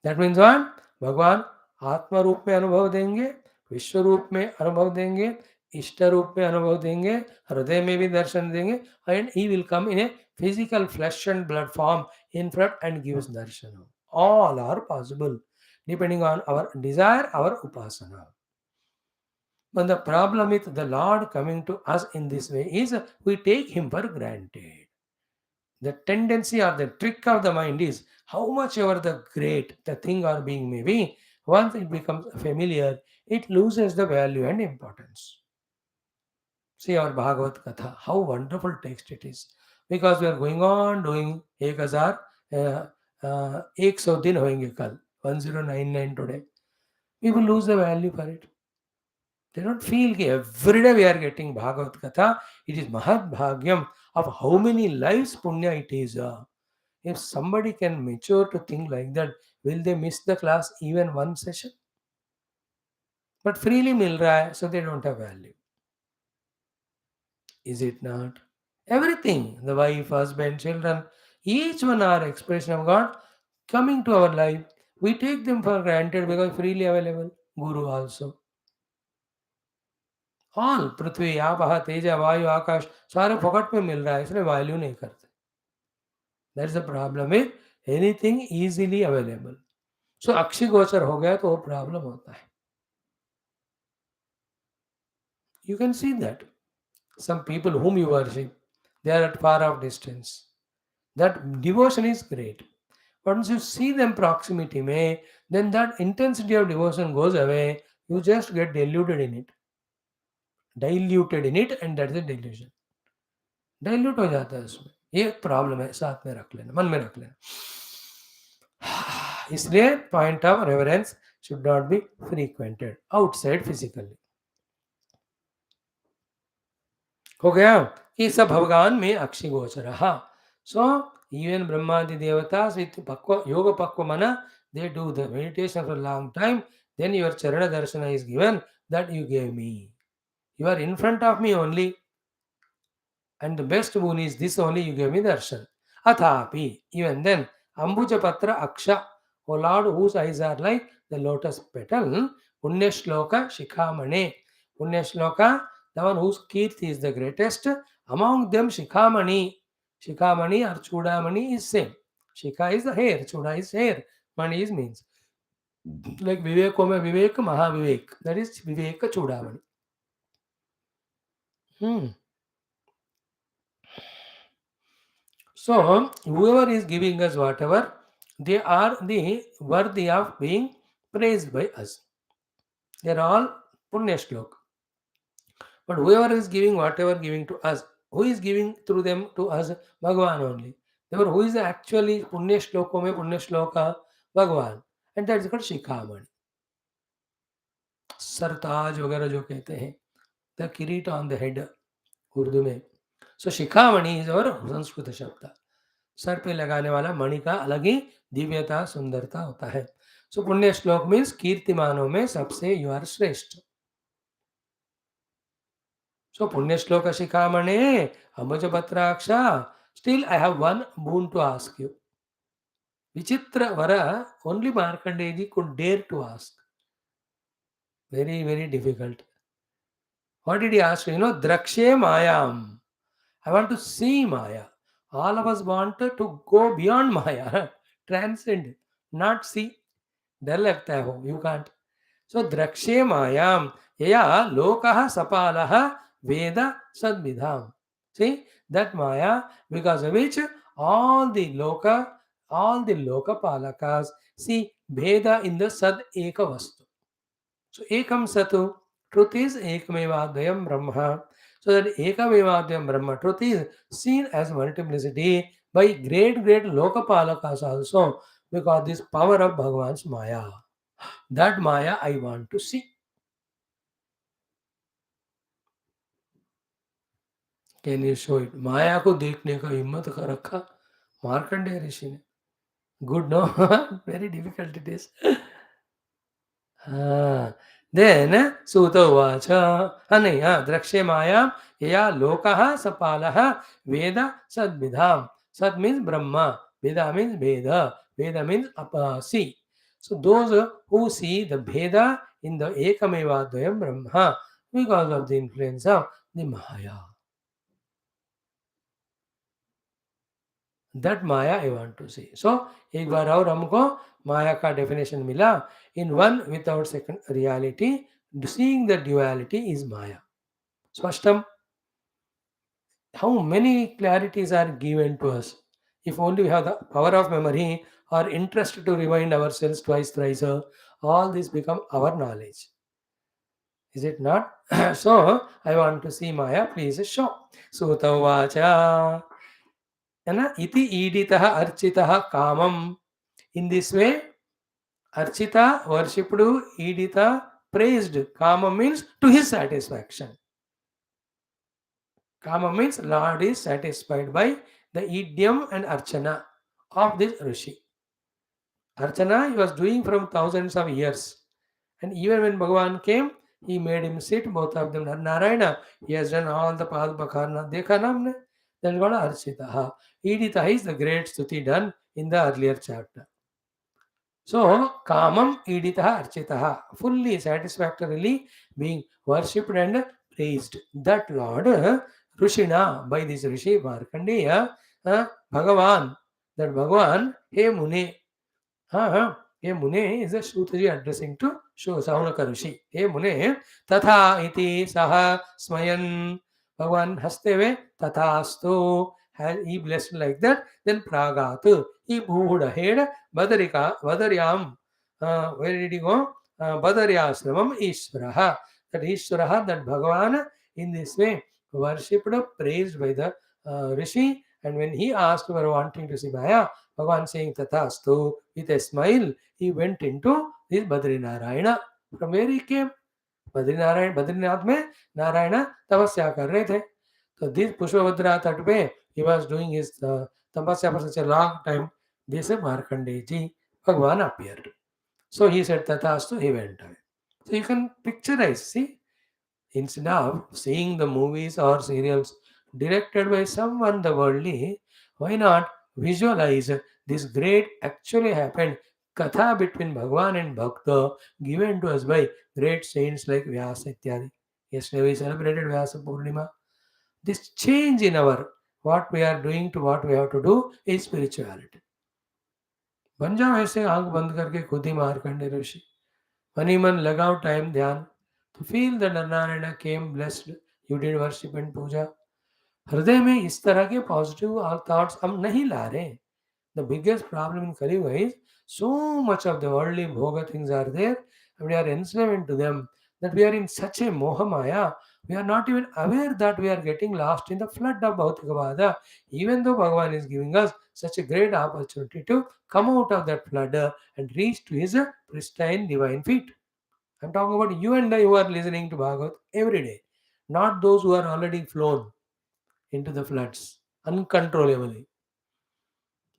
That means what? भगवान आत्मा रूप में अनुभव देंगे, विश्व रूप में अनुभव देंगे, इष्ट रूप में अनुभव देंगे, हृदय में भी दर्शन देंगे, and he will come in a physical flesh and blood form in front and gives darshan. All are possible depending on our desire, our upasana. But the problem with the Lord coming to us in this way is we take him for granted. The tendency or the trick of the mind is how much ever the great the thing or being may be, once it becomes familiar, it loses the value and importance. See our Bhagavad Katha, how wonderful text it is. Because we are going on doing 1000, 100 दिन होंगे कल, 1099 today. We will lose the value for it. They don't feel that every day we are getting Bhagavad Katha. It is Mahad Bhagyam of how many lives Punya it is. If somebody can mature to think like that, will they miss the class even one session? But freely mil raha hai, so they don't have value. Is it not? Everything, the wife, husband, children, each one are expression of God coming to our life. We take them for granted because freely available. Guru also. All पृथ्वी आपः तेज वायु आकाश सारे फोकट में मिल रहा है, इसलिए वैल्यू नहीं करते. That is the problem with anything easily available. So अक्षय गोचर हो गया तो वो प्रॉब्लम होता है. You can see that some people whom you worship, they are at far off distance. That devotion is great. Once you see them proximity में, then that intensity of devotion goes away. You just get diluted in it, and that's the delusion. Dilute हो जाता है उसमें. ये problem है, साथ में रख लेना, मन में रख लेना. इसलिए point of reverence should not be frequented outside physically. हो गया कि सब भगवान में अक्षि गोचर. सो even Brahmadi Devatas with yoga pakwa mana, they do the meditation for a long time. Then your Charana Darshana is given that you gave me. You are in front of me only. And the best boon is this only, you gave me darshan. Athapi, even then, Ambuja Patra Aksha, O Lord, whose eyes are like the lotus petal, Punyashloka Shikhamane. Punyashloka, the one whose kirti is the greatest. Among them, Shikhamani. Shikhamani or Chudamani is same. Shikha is the hair, Chuda is hair, Mani is means. Like Vivek Ome Vivek, Maha Vivek. That is Viveka Chudamani. So, whoever is giving us whatever, they are the worthy of being praised by us. They are all Punya Shlok. But whoever is giving whatever giving to us, who is giving through them to us? Bhagavan only. Therefore, who is actually Punya Shloko mein Punya Shloka? Bhagavan. And that is called Shikhamani. सरताज वगैरह जो कहते हैं, the Kirit on the head Urdu में. सो शिखामणि is और संस्कृत शब्द. Sir पे लगाने वाला मणि का अलग ही दिव्यता सुंदरता होता है. सो पुण्य श्लोक मीन्स कीर्तिमानों में सबसे यू आर श्रेष्ठ. सो पुण्य श्लोक शिखामणे अम्बुज पत्राक्षा. Still I have one boon to ask you. विचित्र वर only Markandeya ji could dare to ask. Very, very difficult. What did he ask? Drakshe Mayam. I want to see Maya. All of us want to go beyond Maya, transcend, not see. डर लगता है वो, you can't. So Drakshe Mayam. Yaya Lokaha Sapalaha Veda Sadvidham. See, that Maya, because of which all the Loka Palakas see Veda in the Sad Eka Vastu. So Ekam Satu, truth is Ekamevadayam Brahma. So that Ekamevadayam Brahma, truth is seen as multiplicity by great Lokapalakas also, because this power of Bhagavan's Maya. That Maya I want to see. Can you show it? Maya को देखने का हिम्मत कर रखा मार्कंडेय ऋषि ने. Good, no? Very difficult it is. Then Suta Vacha Drakshe Maya Yaya Lokaha Sapalaha Veda Sadvidham. Sad means Brahma, Veda means Veda, Veda means see. So those who see the Veda in the Ekamevadayam Brahma because of the influence of the Maya. That Maya I want to see. So एक बार और हमको माया का definition मिला. In one without second reality, seeing the duality is Maya. Swashtam. How many clarities are given to us? If only we have the power of memory or interest to remind ourselves twice, thrice, all this become our knowledge. Is it not? So I want to see Maya. Please show. Suta vacha. Iti iditah architah kamam. In this way, Archita, worshipped, Edita, praised. Kama means to his satisfaction. Kama means Lord is satisfied by the idiom and archana of this Rishi. Archana he was doing from thousands of years. And even when Bhagavan came, he made him sit, both of them. Narayana, he has done all the Pad Bhakarna. Dekha na humne? That's called Archita. Edita is the great stuti done in the earlier chapter. So, Kamam Editaha Architaha, fully satisfactorily being worshipped and praised. That Lord, Rishina, by this Rishi Markandeya, Bhagavan, that Bhagavan, He Mune, He Mune is a Shruthi addressing to Saunaka Rishi. He Mune, Tatha iti saha smayan Bhagavan hasteve tathastu. He blessed like that. Then pragat. He moved ahead. Badaryam. Where did he go? Badaryasramam Ishvaraha. That Ishvaraha, that Bhagavan, in this way worshipped, praised by the Rishi. And when he asked for wanting to see Maya, Bhagavan saying Tathastu, with a smile, he went into this Badrinarayana. From where he came? Badrinath में नारायण तपस्या कर रहे थे. तो this Pushpabhadra तट पे he was doing his tapasya for such a long time. This Markandeya ji, Bhagavan appeared. So he said Tathastu, he went away. So you can picturize, see, instead of seeing the movies or serials directed by someone the worldly, why not visualize this great actually happened katha between Bhagwan and Bhakta given to us by great saints like Vyasa ityadi. Yesterday we celebrated Vyasa Purnima. This change in our what we are doing to what we have to do is spirituality. बन जाओ ऐसे आंख बंद करके खुद ही मारकंडे ऋषि money मन लगाओ time ध्यान तो feel the Narayan came blessed you did worship and puja हृदय में इस तरह के पॉजिटिव थॉट्स हम नहीं ला रहे. The biggest problem in Kali Yuga is so much of the worldly bhoga things are there and we are enslaved to them that we are in such a moha maya. We are not even aware that we are getting lost in the flood of Bhautikavada, even though Bhagavan is giving us such a great opportunity to come out of that flood and reach to his pristine divine feet. I'm talking about you and I who are listening to Bhagavat every day, not those who are already flown into the floods uncontrollably.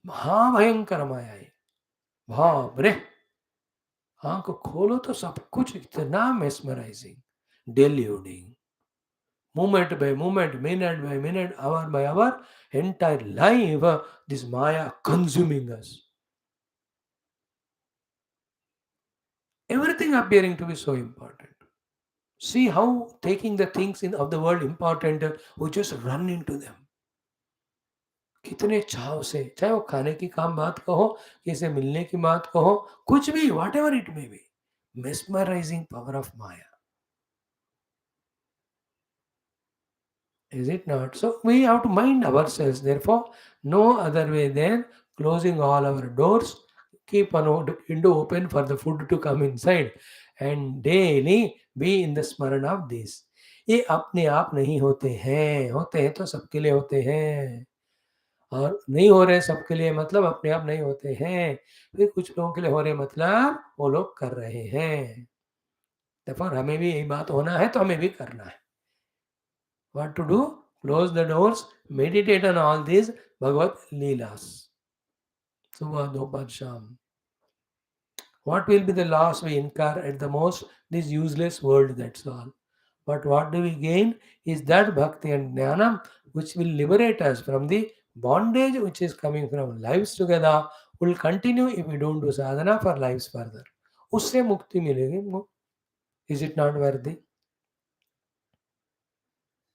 महाभयंकर माया है. बाप रे, आंख खोलो तो सब कुछ इतना mesmerising, deluding, moment by moment, minute by minute, hour by hour, entire life, this maya consuming us. Everything appearing to be so important. See how taking the things of the world important, we just run into them. कितने चाव से, चाहे वो खाने की काम बात कहो, किसी मिलने की बात कहो, कुछ भी, what ever it may be, mesmerizing power of Maya. Is it not? So we have to mind ourselves. Therefore, no other way than closing all our doors, keep an window open for the food to come inside, and daily be in the smarana of this. ये अपने आप नहीं होते हैं तो सबके लिए होते हैं, और नहीं हो रहे सबके लिए मतलब अपने आप नहीं होते हैं, फिर कुछ लोगों के लिए हो रहे मतलब वो लोग कर रहे हैं. Therefore हमें भी यही बात होना है तो हमें भी करना है. What to do? Close the doors, meditate on all these Bhagavad Leelas. Subha, Dopad, Sham. What will be the loss we incur at the most? This useless world, that's all. But what do we gain is that bhakti and jnana which will liberate us from the bondage which is coming from lives together, will continue if we don't do sadhana for lives further. उससे मुक्ति मिलेगी हमको. Is it not worthy?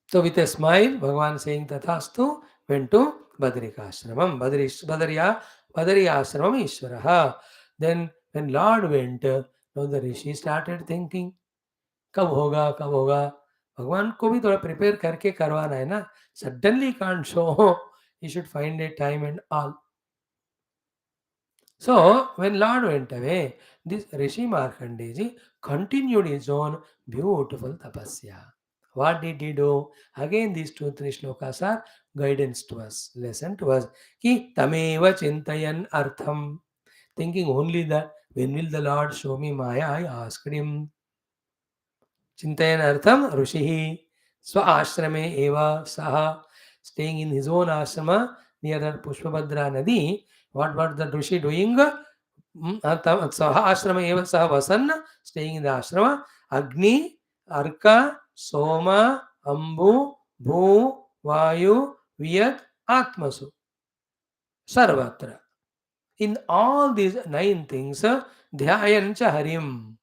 So with a smile, Bhagavan saying Tathastu went to Badrikashramam. Badriyashramam Ishvaraha. Then when Lord went, now the Rishi started thinking, कब होगा कब होगा. भगवान को भी थोड़ा प्रिपेयर करके करवाना है ना. Suddenly can't show. He should find a time and all. So when Lord went away, this Rishi Markandeya continued his own beautiful tapasya. What did he do? Again, these 2-3 shlokas are guidance to us, lesson to us. Ki tameva chintayan artham. Thinking only that when will the Lord show me Maya, I asked him. Chintayan artham Rushihi. Swa ashrame eva saha. Staying in his own ashrama near the Pushpabhadra Nadi. What was the Rishi doing? Saha ashrama eva saha vasanna. Staying in the ashrama. Agni, Arka, Soma, Ambu, Bhu, Vayu, Viyat, Atmasu. Sarvatra. In all these 9 things, Dhyayancha Harim.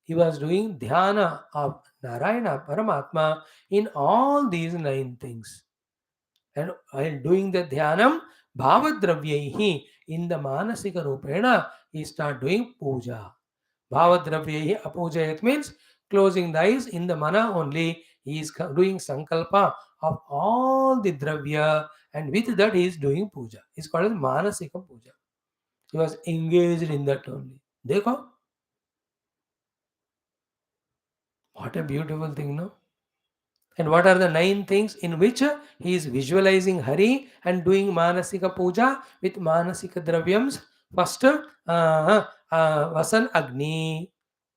He was doing dhyana of Narayana, Paramatma in all these 9 things. And while doing the dhyanam, Bhavadravyaihi, in the Manasika Rupena, he start doing puja. Bhavadravyaihi apujayat means closing the eyes in the mana only, He is doing sankalpa of all the dravya, and with that he is doing puja. It's called as manasika puja. He was engaged in that only. Dekho, what a beautiful thing, no? And what are the 9 things in which he is visualizing Hari and doing Manasika Puja with Manasika Dravyams? First, Vasan Agni,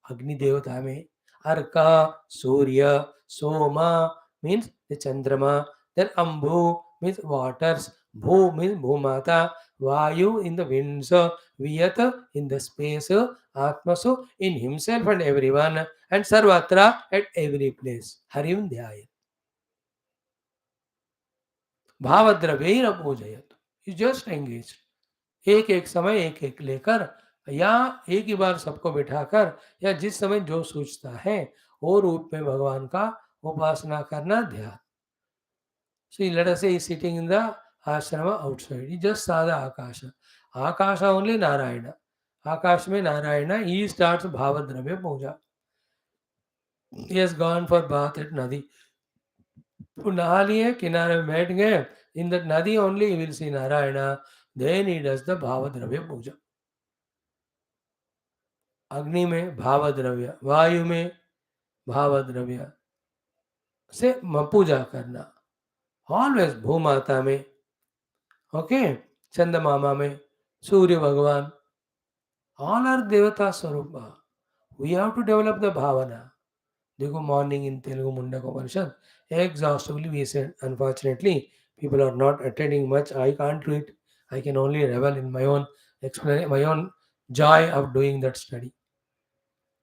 Agni Devata mein, Arka, Surya, Soma means the Chandrama, then Ambu means waters, Bhu means Bhumata, Vayu in the winds, Viyat in the space, Atmasu in himself and everyone, and Sarvatra at every place. Harim Dhyaya. भावद्रव्य पूजयत. You just engage. एक एक समय एक एक लेकर, या एक ही बार सबको बिठाकर, या जिस समय जो सूझता है वो रूप में भगवान का उपासना करना ध्यान. So let us say is sitting in the ashrama outside. He just saw the Akasha. Akasha only Narayana. Akash में Narayana. He starts Bhavadravya Puja. He has gone for bath at Nadi. वो नहा लिए, किनारे में बैठ गए. In that Nadi only he will see Narayana. Then he does the Bhavadravya Puja. अग्नि में भावद्रव्य, वायु में भावद्रव्य से पूजा करना. ऑलवेज भूमाता में, ओके, चंद्रमामा में, सूर्य भगवान, ऑल आर देवता स्वरूप. We have to develop the भावना. देखो morning in Telugu Mundaka Upanishad exhaustively we said. Unfortunately, people are not attending much. I can't do it. I can only revel in my own my own joy of doing that study.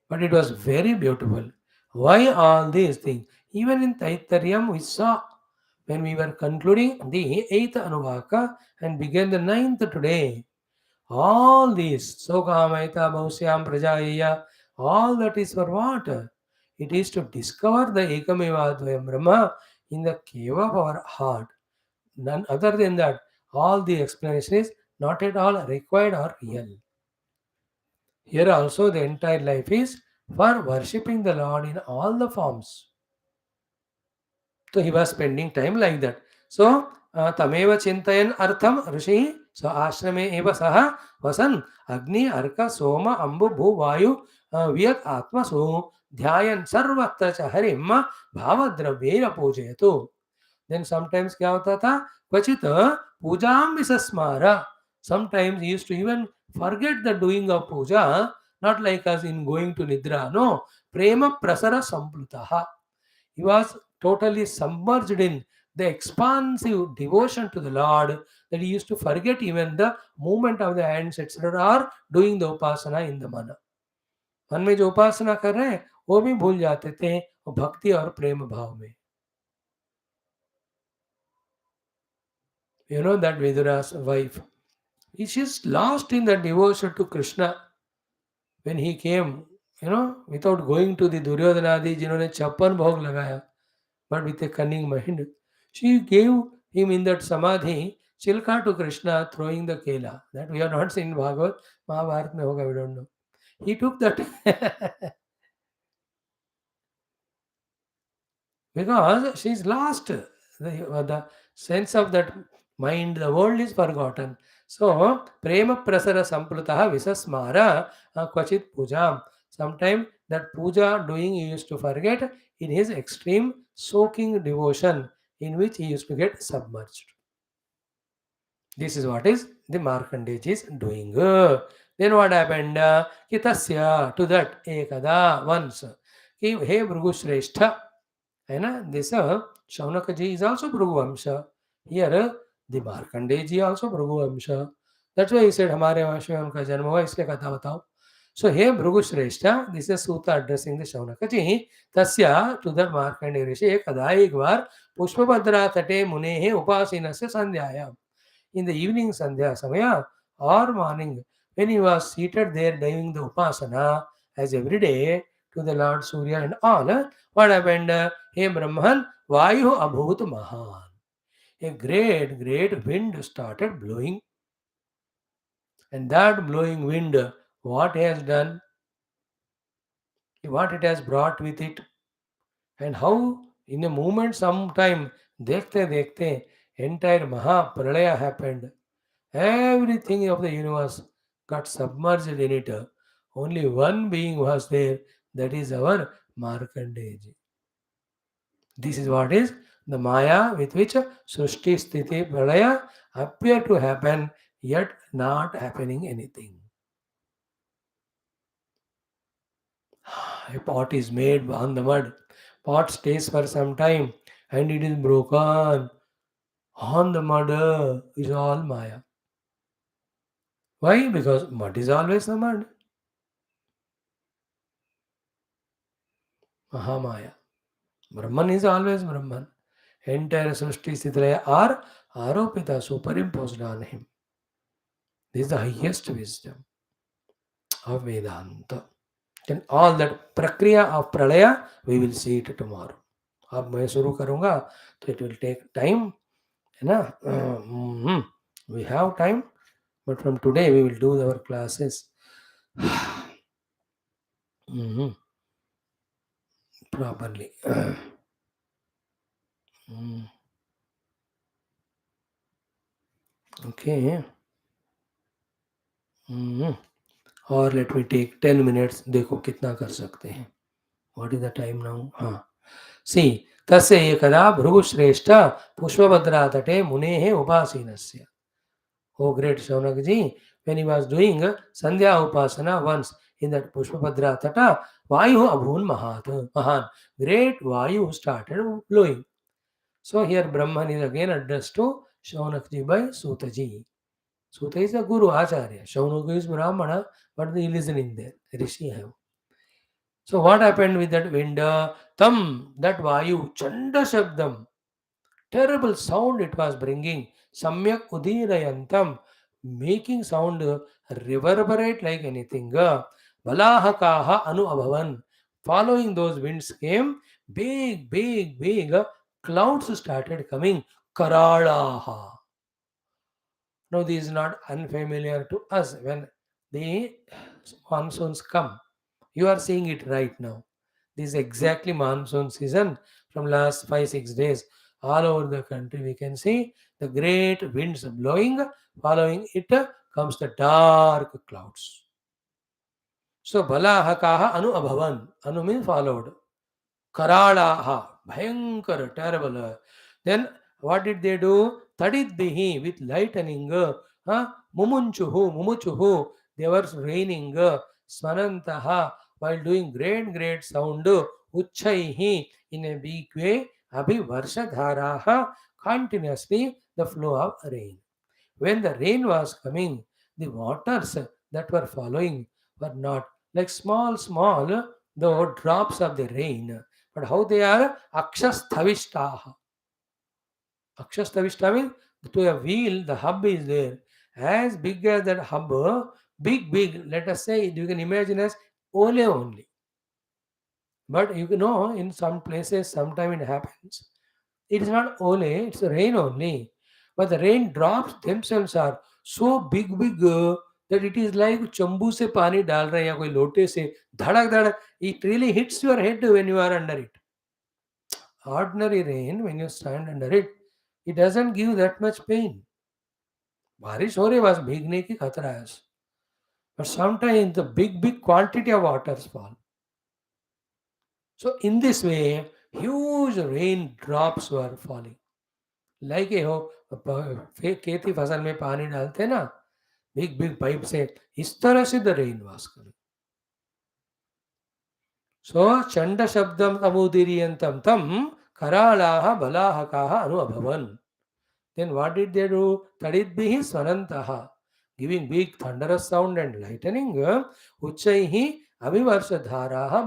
But it was very beautiful. Why all these things? Even in Taitaryam, we saw when we were concluding the 8th Anuvaka and began the 9th today. All these, Sokamaita, Bhausyam, Prajaya, all that is for what? It is to discover the Ekameva Advayam Brahma in the cave of our heart. None other than that, all the explanation is not at all required or real. Here also the entire life is for worshipping the Lord in all the forms. So he was spending time like that. So tameva chintayan artham rishi. So ashrame eva saha vasan agni arka soma ambu bhu vayu vyat atma so dhyayan sarvatra cha harim bhavadravya पूजयतु. Then sometimes क्या होता था, क्वचित पूजाम विसस्मारा. Sometimes he used to even forget the doing of puja, not like us in going to nidra. No, prema prasara samplutaha. He was totally submerged in the expansive devotion to the Lord that he used to forget even the movement of the hands, etc., or doing the upasana in the mana. मन में जो उपासना कर रहे हैं वो भी भूल जाते थे भक्ति और प्रेम भाव में. You know that Vidura's wife, she's lost in the devotion to Krishna. When he came, without going to the Duryodhanadi, जिन्होंने 56 भोग लगाया, but with a cunning mind, she gave him in that samadhi chilka to Krishna throwing the kela. That we have not seen in Bhagavat, Mahabharata mein hoga, we don't know. He took that because she's lost the sense of that mind. The world is forgotten. So, prema prasara samplutaha visasmara kvachit pujam. Sometimes that puja doing he used to forget in his extreme soaking devotion in which he used to get submerged. This is what is the Markandeya is doing. Then what happened? Kitasya to that ekada once. He Bhrigu Shrestha. This Shaunakaji is also Bhruguvamsha. Here the Markandeya ji also Bhruguvamsha. That's why he said हमारे वंश में उनका जन्म हुआ इसलिए कथा बताओ. So here Bhrigu Shrestha, this is Sutta addressing the Shaunakaji. Tasya to the Markandeya Rishi ekada एक बार पुष्पभद्रा तटे मुनेः उपासीनस्य संध्यायाम. In the evening sandhya samaya or morning when he was seated there doing the upasana as every day to the Lord Surya and all, what happened? Hey Brahman, Vayu Abhut Mahan. A great wind started blowing. And that blowing wind, what it has done, what it has brought with it, and how In a moment, sometime, dekhte, entire Maha Pralaya happened. Everything of the universe got submerged in it. Only one being was there, that is our Markandeya. This is what is the Maya with which Srishti Sthiti Pralaya appear to happen, yet not happening anything. A pot is made on the mud. Pot stays for some time and it is broken. On the mud is all Maya. Why? Because mud is always the mud. Mahamaya. Brahman is always Brahman. Entire Srishti Sthitilaya are aropita, superimposed on him. This is the highest wisdom of Vedanta. Then all that prakriya of pralaya, we will see it tomorrow. अब मैं शुरू करूँगा तो it will take time, है ना? We have time, but from today we will do our classes properly. Okay. और let me take 10 minutes. देखो कितना कर सकते हैं. What is the time now? हाँ. सी तस्य एकदा भृगुश्रेष्ठ पुष्पभद्रा तटे मुनेः उपासीनस्य. Oh great Shaunakji, when he was doing Sandhya Upasana once in that Pushpabhadra Tata, Vayu Abhun Mahan. Great Vayu started blowing. So here Brahman is again addressed to Shaunakji by Sutaji. Suta is a Guru Acharya. Shaunak is Brahmana, but he listening there. Rishi have. So what happened with that wind? Tam, that Vayu, Chanda Shabdam, terrible sound it was bringing. Samyak Udirayantam, making sound reverberate like anything. Balahakaha Anu Abhavan. Following those winds came big clouds started coming. Karalaha. Now, this is not unfamiliar to us when the monsoons come. You are seeing it right now. This is exactly monsoon season from last 5 6 days. All over the country, we can see the great winds blowing. Following it comes the dark clouds. So, balahakaha anu abhavan. Anu means followed. Karalaha, bhayankar, terrible. Then what did they do? Tadidbihi, with lightning. Mumuchuhu, they were raining. Swanantaha, while doing great sound. Uchchaihi, in a big way. Abhivarshadharaha, continuously the flow of rain. When the rain was coming, the waters that were following were not like small, though drops of the rain, but how they are akshasthavishtaha. Akshasthavishta means to a wheel, the hub is there. As big as that hub, big, let us say, you can imagine as ole only. But you know, in some places, sometime it happens. It is not ole, it's rain only. But the rain drops themselves are so big that it is like चंबू से पानी डाल रहे हैं या कोई लोटे से धड़क धड़क. It really hits your head when you are under it. Ordinary rain, when you stand under it, it doesn't give that much pain. बारिश हो रही बस भीगने की खतरा है. But sometimes the big quantity of waters fall. So in this way, huge rain drops were falling. Like ये हो खेती फसल में पानी डालते ना बिग पाइप से, इस तरह से द रेन वाज कमिंग. सो चंड शब्दम अमुदीरियंतम तम करालाह बलाहकाः अनु अभवन. Then what did they do? Tadidbihi swanantaha, giving big thunderous sound and lightning. Uchchaihi avivarshadharaha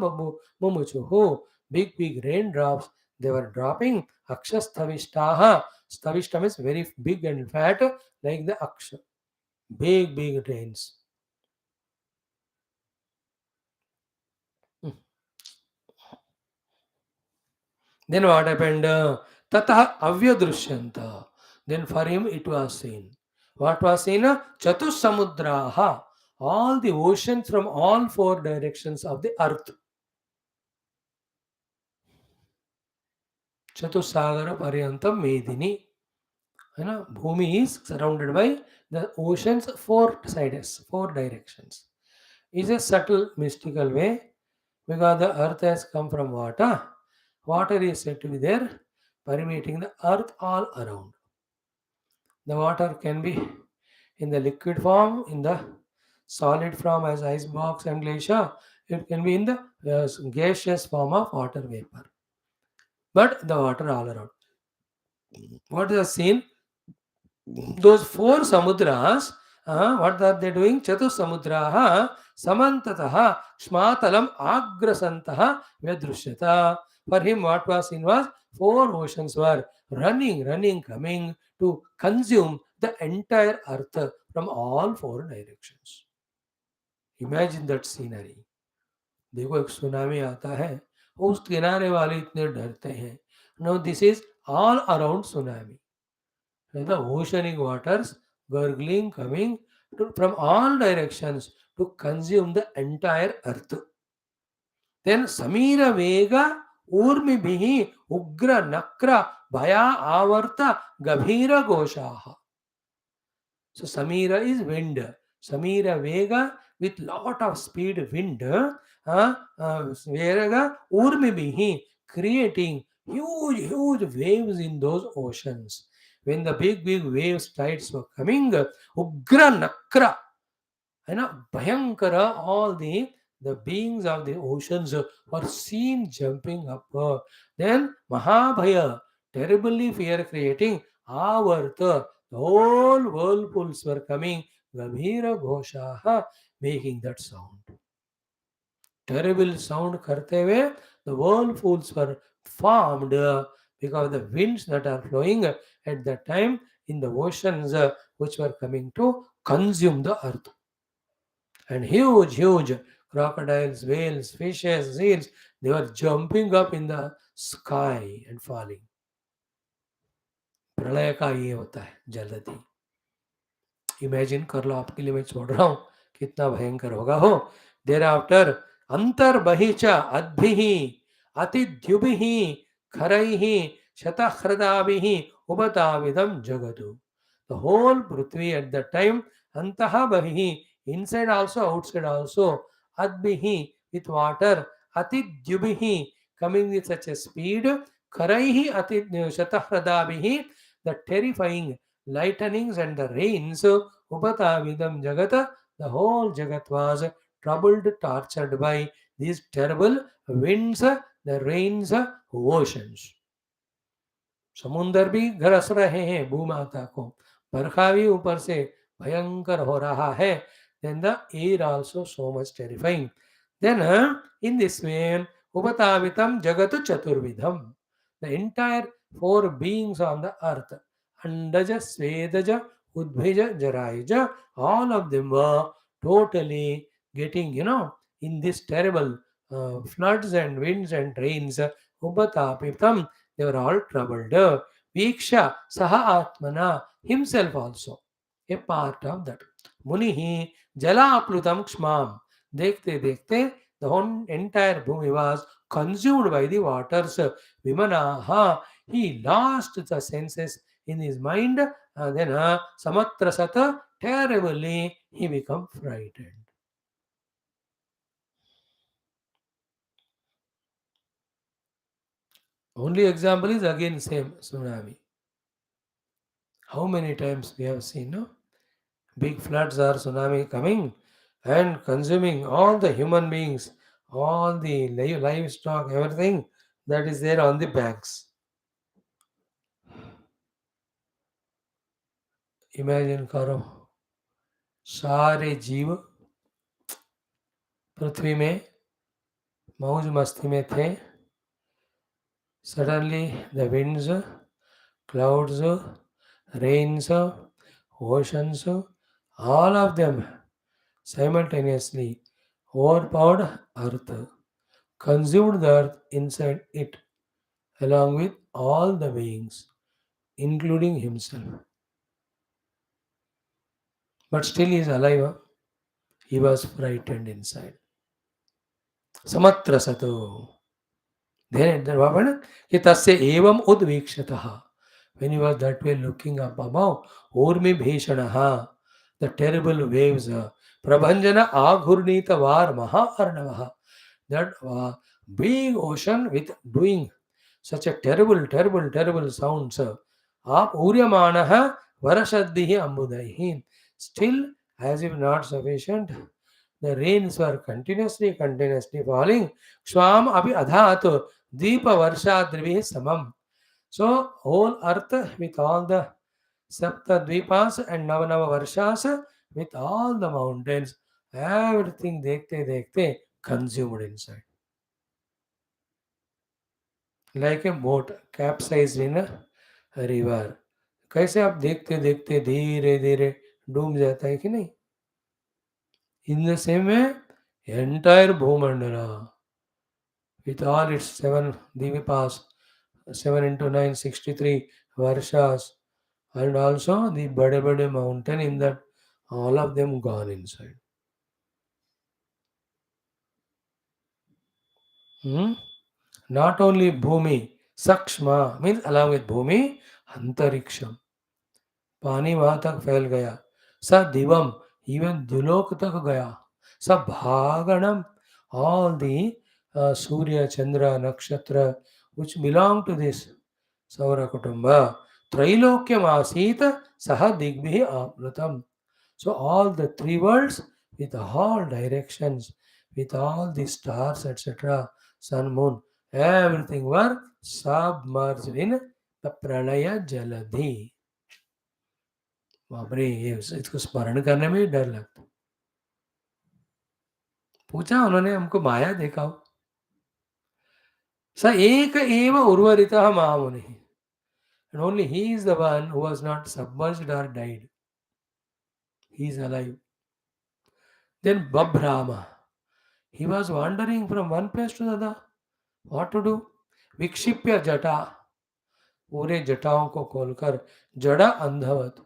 mumuchuhu, big raindrops they were dropping. Akshasthavishtaha, stavishtam is very big and fat like the aksha. Big rains. Then what happened? Tatah avyadrishyanta. Then for him it was seen. What was seen? Chatussamudraha. All the oceans from all four directions of the earth. चतुस्सागर पर्यंतम मेदिनी. है ना, भूमि is surrounded by the oceans four sides, four directions. Is a subtle mystical way because the earth has come from water. Water is said to be there, permeating the earth all around. The water can be in the liquid form, in the solid form as ice box and glacier. It can be in the gaseous form of water vapor. But the water all around. What is the scene? Those four samudras, what are they doing? Chatu samudraha samantataha shmatalam agrasantaha vyadrushyata. For him, what was seen was four oceans were running, coming to consume the entire earth from all four directions. Imagine that scenery. देखो एक tsunami आता है, उस किनारे वाले इतने डरते हैं. Now this is all around tsunami. The oceanic waters gurgling, coming from all directions to consume the entire earth. Then Samira Vega Urmi Bihi Ugra Nakra Bhaya Avarta Gabhira Goshaha. So Samira is wind. Samira Vega with lot of speed wind. Vega Urmi Bihi creating huge waves in those oceans. When the big waves tides were coming, Ugra Nakra, Bhayankara, all the beings of the oceans were seen jumping up. Then Mahabhaya, terribly fear creating, Avarta, the whole whirlpools were coming, Gambhira Ghoshaha, making that sound. Terrible sound karte हुए, the whirlpools were formed because the winds that are flowing at that time in the oceans which were coming to consume the earth. And huge crocodiles, whales, fishes, seals, they were jumping up in the sky and falling. प्रलय का ये होता है जलधि. Imagine कर लो, आपके लिए मैं छोड़ रहा हूं, कितना भयंकर होगा हो. देर आफ्टर अंतर बहिच अद्भिहि अतिद्युभिहि खरैहि शतहृदाभिहि उपताविदम जगतु. The whole Prithvi at that time, antaha bahihi, inside also, outside also, adbihi, with water, atidyubihi, coming with such a speed, karaihi atid shatahradabhihi, the terrifying lightnings and the rains, upatavidam jagata, the whole jagat was troubled, tortured by these terrible winds, the rains, oceans. समुंदर भी गरज रहे हैं भूमाता को, बरखा भी ऊपर से भयंकर हो रहा है. Then the air also so much terrifying. Then in this way, upatavitam jagatu chaturvidham. The entire four beings on the earth, Andaja, Svedaja, Udbhija, Jaraja, all of them were totally getting, in this terrible floods and winds and rains, upatapitam, they were all troubled. Viksha Saha Atmana, himself also, a part of that. Munihi Jala Aplutam Kshmam. Dekhte dekhte, the whole entire bhumi was consumed by the waters. Vimanaha, he lost the senses in his mind, and then Samatra Sata, terribly he became frightened. Only example is again same tsunami. How many times we have seen, no? Big floods or tsunami coming and consuming all the human beings, all the livestock, everything that is there on the banks. Imagine करो, सारे जीव पृथ्वी में मौज मस्ती में थे. Suddenly the winds, clouds, rains, oceans, all of them simultaneously overpowered earth, consumed the earth inside it, along with all the beings, including himself. But still he is alive. He was frightened inside. Samatra Sato. Then what happened? Ki tasya evam udvikshataha. When he was that way looking up above, Urmi Bhishanaha, the terrible waves, Prabhanjana Aghurnita Var Maha Arnavaha, that big ocean with doing such a terrible, terrible, terrible sounds. Ap Uryamanaha Varashaddihi Ambudaihi. Still, as if not sufficient, the rains were continuously falling. Swam Api Adhat Deepa Varsha Drivi Samam. So, whole earth with all the Sapta Dvipas and Navanava Varshas with all the mountains, everything dekhte consumed inside. Like a boat capsized in a river. कैसे आप देखते देखते धीरे धीरे डूब जाता है कि नहीं? In the same way, entire Bhumandala with all its seven Divipas, 7 into 9, 63 Varshas, and also the Bade mountain in that, all of them gone inside. Hmm? Not only Bhumi, Sakshma means along with Bhumi, Antariksham. पानी वहां तक फैल गया स Divam even दुलोक तक गया स भागणम all the Surya, Chandra, Nakshatra which belong to this Saura Kutumba Trailokyam Asita Saha Digbihi Aplutam. So all the three worlds with all directions, with all the stars, etc., sun, moon, everything were submerged in the Pralaya Jaladhi. बाप रे ये इसको स्मरण करने में ही डर लगता. पूछा उन्होंने हमको माया देखा हो स एक एव उर्वरितः महामुनि and only he is the one who was not submerged or died. He is alive. Then Babhrama, he was wandering from one place to the other. What to do? Vikshipya jata, पूरे जटाओं को खोलकर जड़ा अंधवत,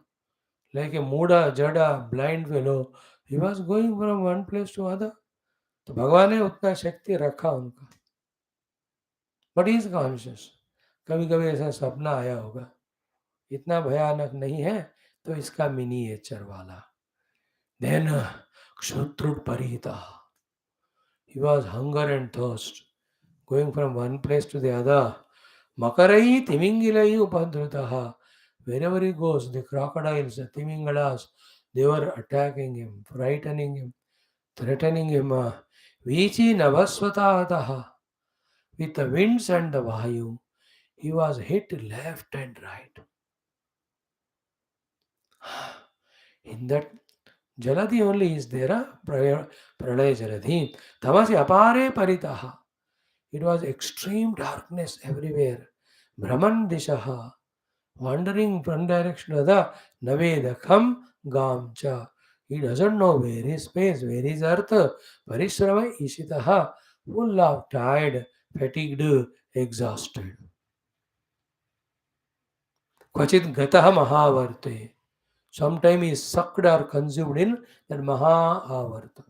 like a muda jada blind fellow, he was going from one place to other. तो भगवान ने उतना शक्ति रखा उनका. But is conscious. कभी कभी ऐसा सपना आया होगा, इतना भयानक नहीं है तो इसका मिनिएचर वाला. देन क्षुत्रुट परिहिता, he was hunger and thirst going from one place to the other. मकरई तिमिंगिलई उपद्रुतः, wherever he goes the crocodiles, the timingalas, they were attacking him, frightening him, threatening him. Vichi navasvatataha, with the winds and the vayu, he was hit left and right. In that Jaladi only is there a Pralaya Jaladi. Tamasi apare paritaha. It was extreme darkness everywhere. Brahman dishaha. Wandering from direction to the Navedakam Gamcha. He doesn't know where is space, where is earth. Parishrama ishitaha. Full of tired, fatigued, exhausted. Kvachit gataha mahavarte. Sometime he is sucked or consumed in that Maha-avarta.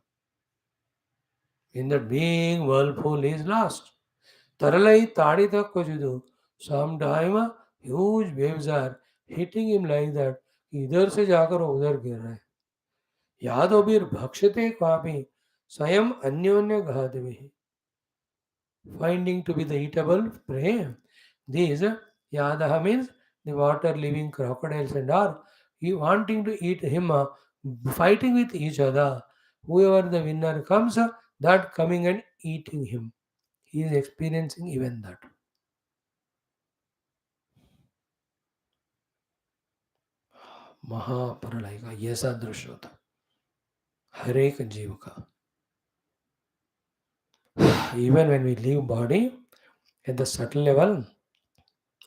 In that being whirlpool he is lost. Taralai tadita kojudu. Sometime huge waves are hitting him like that. इधर से जाकर वो उधर गिर रहा है. यादोबीर भक्षते क्वापि स्वयं अन्योन्य घातभिः. Finding to be the eatable prey. These Yadaha means the water living crocodiles and all. He wanting to eat him, fighting with each other. Whoever the winner comes, that coming and eating him. He is experiencing even that. महाप्रलय का ये सा दृश्य होता हर एक जीव का. Even when we leave body at the subtle level,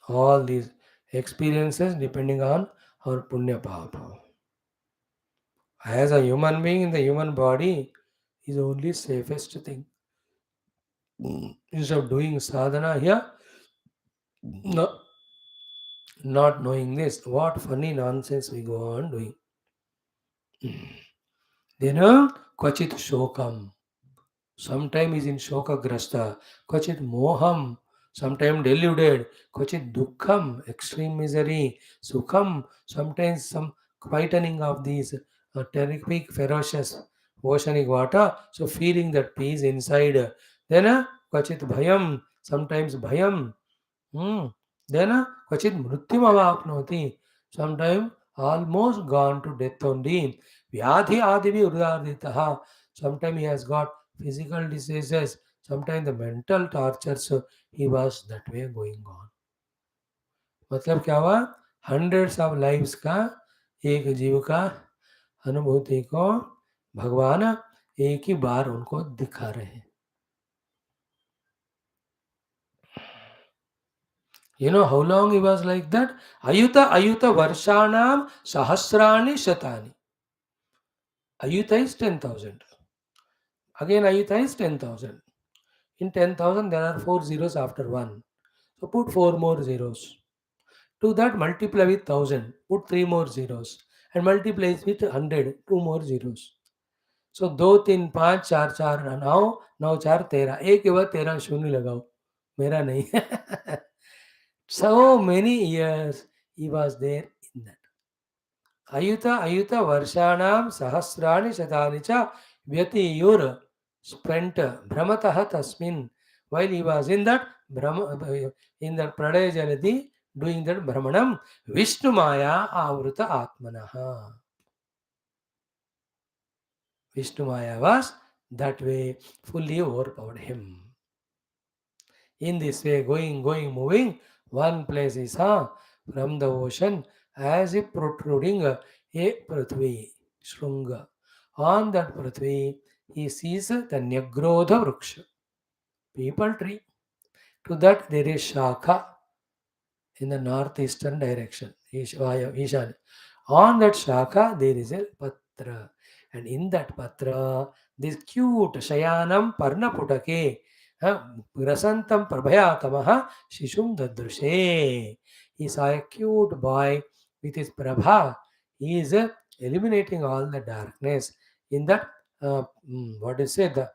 all these experiences depending on our punya papa. As a human being in the human body is only safest thing. Instead of doing sadhana here, no, not knowing this, what funny nonsense we go on doing. Then kvachit shokam. Sometimes is in shoka grasta. Kvachit moham. sometimes deluded, kvachit dukkham, extreme misery, sukham, sometimes some quietening of these terrific, ferocious oceanic water, so feeling that peace inside. Then kvachit bhayam, sometimes bhayam. Hmm. Then kvachit mrityum avapnoti, sometimes almost gone to death only. Vyadhi adivi urdarditaha, sometimes he has got physical diseases, sometimes the mental tortures, he was that way going on. मतलब क्या हुआ, hundreds of lives का एक जीव का अनुभूति को भगवान एक ही बार उनको दिखा रहे हैं. You know how long he was like that? Ayuta Varshanam Sahasrani Shatani. Ayuta is 10,000. Again, Ayuta is 10,000. In 10,000, there are 4 zeros after 1. So put 4 more zeros. To that, multiply with 1,000. Put 3 more zeros. And multiply it with 100. 2 more zeros. So 2, 3, 5, 4, 4. Now 4, 13. एक के बाद 13 शून्य लगाओ. मेरा नहीं. So many years he was there in that. Ayuta Varshanam Sahasrani Shatani cha Vyatiyur spent Brahmataha Tasmin, while he was in that in that Pradaya Jalati doing that Brahmanam Vishnu Maya Avruta Atmanaha. Vishnu Maya was that way fully overpowered him. In this way, going, moving, one place is from the ocean as if protruding a Prithvi, Shrunga. On that Prithvi, he sees the Nyagrodha Vriksha, people tree. To that there is Shakha in the northeastern direction, Ishan. On that Shakha, there is a Patra. And in that Patra, this cute Shayanam Parnaputake, Grasantam Prabhayatamaha Shishum Dadrushe. He saw a cute boy with his Prabha. He is eliminating all the darkness. In that, what is it? The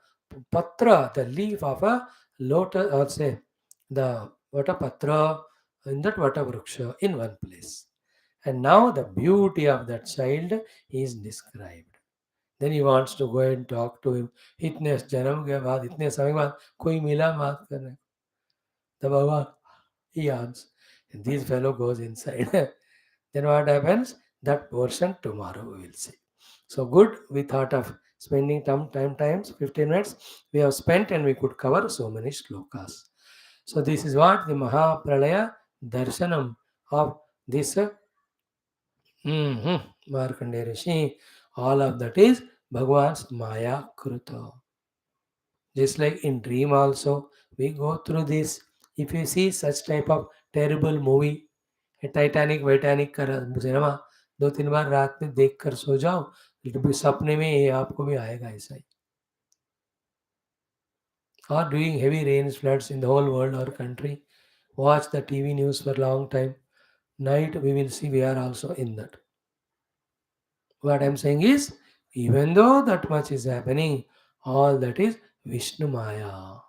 Patra, the leaf of a lotus, or say, the Vatapatra, in that Vatavruksha, in one place. And now the beauty of that child is described. Then he wants to go and talk to him. इतने जन्म के बाद, इतने समय बाद कोई मिला बात करने. The Baba, he answers. And this fellow goes inside. Then what happens? That portion tomorrow we will see. So good, we thought of spending times 15 minutes. We have spent and we could cover so many shlokas. So this is what the Maha Pralaya Darshanam of this Markandeya Rishi. All of that is Bhagwan's Maya Kruta. Just like in dream also, we go through this. If you see such type of terrible movie, Titanic वैटानिक का cinema 2-3 बार रात में देख कर सो जाओ, भी सपने में ये आपको भी आएगा ऐसा ही. Or doing heavy rains, floods in the whole world or country, watch the TV news for a long time. Night we will see we are also in that. What I am saying is, even though that much is happening, all that is Vishnu Maya.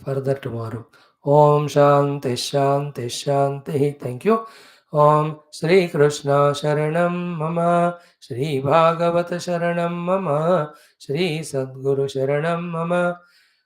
Further tomorrow. Om Shanti Shanti Shanti. Thank you. Om Shri Krishna Sharanam Mama, Shri Bhagavata Sharanam Mama, Shri Sadguru Sharanam Mama,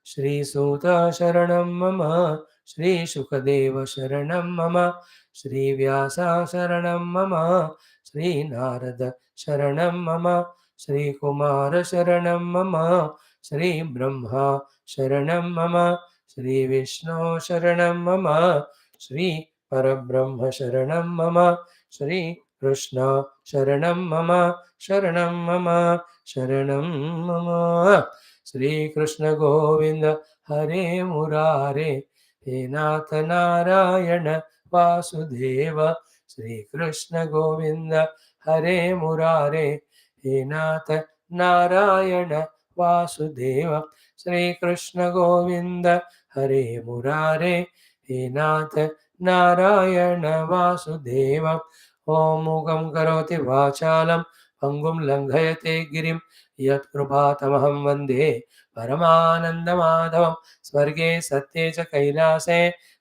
Shri Suta Sharanam Mama, Shri Shukadeva Sharanam Mama, Shri Vyasa Sharanam Mama, Shri Narada Sharanam Mama, Shri Kumara Sharanam Mama, Shri Brahma Sharanam Mama, Shri Vishnu Sharanam Mama, Shri Parabrahma Sharanam Mama, Shri Krishna Sharanam Mama, Sharanam Mama, Sharanam Mama. Shri Krishna Govinda Hare Murare, He Nath Narayana Vasudeva. Shri Krishna Govinda Hare Murare, He Nath Narayana Vasudeva. Shri Krishna Govinda Hare Murare, He Nath Narayana Vasudeva. Om Mukam Karoti Vachalam पंगुं लंघयते गिरिं यत्कृपातमहं वन्दे परमानन्दमाधवं। स्वर्गे सत्ये च कैलासे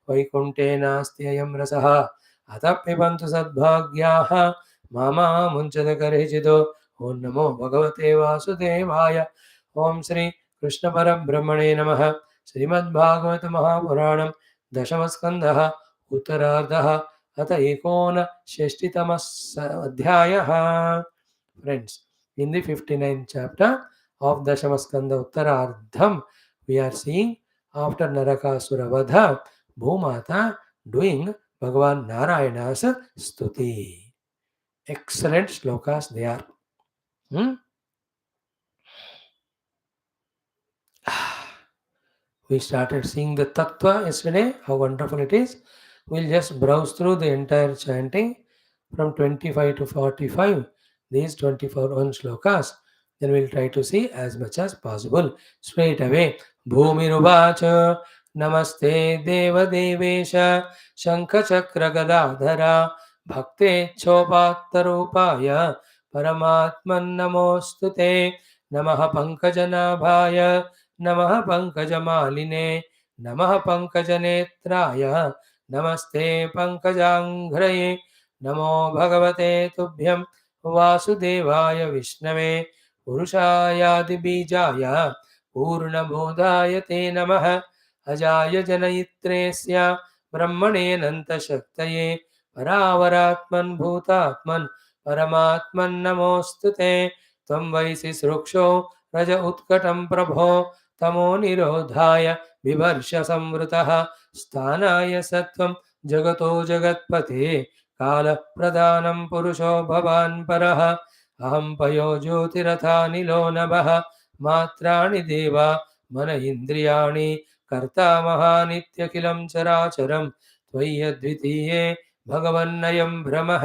वैकुण्ठे नास्त्ययं रसः। अतः पिबन्तु सद्भाग्याः मामामुञ्चदकरिचितो। ॐ नमो भगवते वासुदेवाय। ॐ श्री कृष्ण परब्रह्मणे नमः। श्रीमद्भागवत महापुराणं दशमस्कन्धः उत्तरार्धः अथ एकोनषष्टितमः अध्यायः। Friends, in the 59th chapter of Dashamaskanda Uttarardham, we are seeing after Narakasura Vadha, Bhumata doing Bhagavan Narayana's stuti. Excellent slokas they are. Hmm? We started seeing the Tattva yesterday, how wonderful it is. We'll just browse through the entire chanting from 25 to 45, these 24 slokas. Then we'll try to see as much as possible. Straight away, Bhumiruvacha Namaste Deva Devesha Shankachakra Gadadhara Bhakte Chopatarupaya Paramatman Namostute Namaha Pankajanabhaya नमः पंकजमालिने नमः पंकजनेत्राय नमस्ते पंकजांघ्रये नमो भगवते तुभ्यं वासुदेवाय विष्णवे पुरुषायादिबीजाय पूर्णबोधाय ते नमः अजाय जनयित्रेस्य ब्रह्मणेऽनन्तशक्तये परावरात्मन् भूतात्मन् परमात्मन् नमोऽस्तुते त्वं वैसि सृक्षो रज उत्कटं प्रभो तमो निरोधाय बिभर्ष संवृतः स्थानाय सत्वं जगतो जगत्पते कालप्रदानं पुरुषो भवान् परः अहं पयो ज्योतिरथानिलो नभः मात्राणि देवा मन इन्द्रियाणि कर्ता महानित्यखिलं चराचरं त्वय्यद्वितीये भगवन्नयं भ्रमः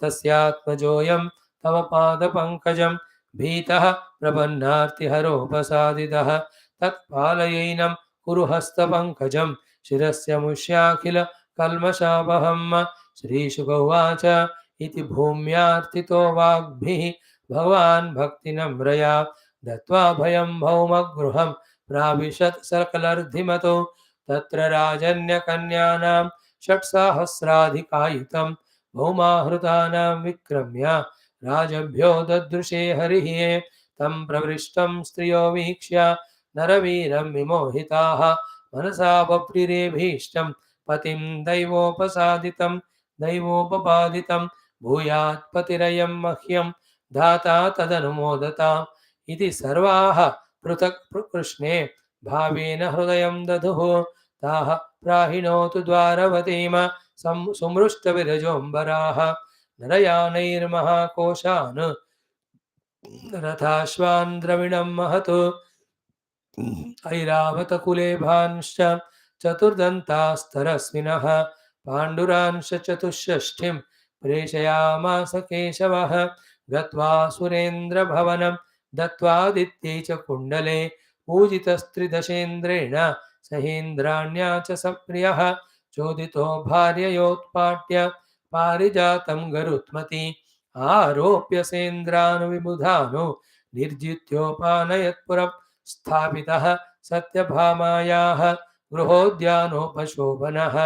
तस्यात्मजोऽयं तव पादपङ्कजं भीतः प्रपन्नार्तिहरोपसादितः तत्पालयैनं कुरु हस्तपङ्कजं शिरस्य मुष्याखिल कल्मषापहम्। श्रीशुक उवाच इति भूम्यार्तितो वाग्भिः भगवान् भक्तिनम्रया दत्त्वा भयं भौमगृहं प्राविशत् सकलर्धिमतो तत्र राजन्यकन्यानां षट्सहस्राधिकायुतं भौमाहृतानां विक्रम्य राजभ्यो ददृशे हरिः तं प्रवृष्टं स्त्रियो वीक्ष्य नरवीरं विमोहिताः मनसा बप्रिरेभीष्टं पतिं दैवोपपादितं भूयात् पतिरयं मह्यं धाता तदनुमोदताम् इति सर्वाः पृथक् कृष्णे भावेन हृदयं दधुः ताः प्राहिणोतु द्वारवतीम सुमृष्टविरजोऽम्बराः नरयानैर्महाकोशान् रथाश्वान् द्रविणं महत् ऐरावतकुलेभांश्च चतुर्दन्तास्तरस्विनः पाण्डुरांश्च चतुष्षष्ठिं प्रेषयामास केशवः गत्वा सुरेन्द्रभवनं दत्त्वादित्यै च कुण्डले पूजितस्त्रिदशेन्द्रेण सहेन्द्राण्या च सप्रियः चोदितो भार्ययोत्पाट्य पारिजातं गरुत्मति आरोप्य सेन्द्रानुविबुधानु निर्जित्योपानयत्पुरं स्थापितः सत्यभामायाः गृहोद्यानोपशोभनः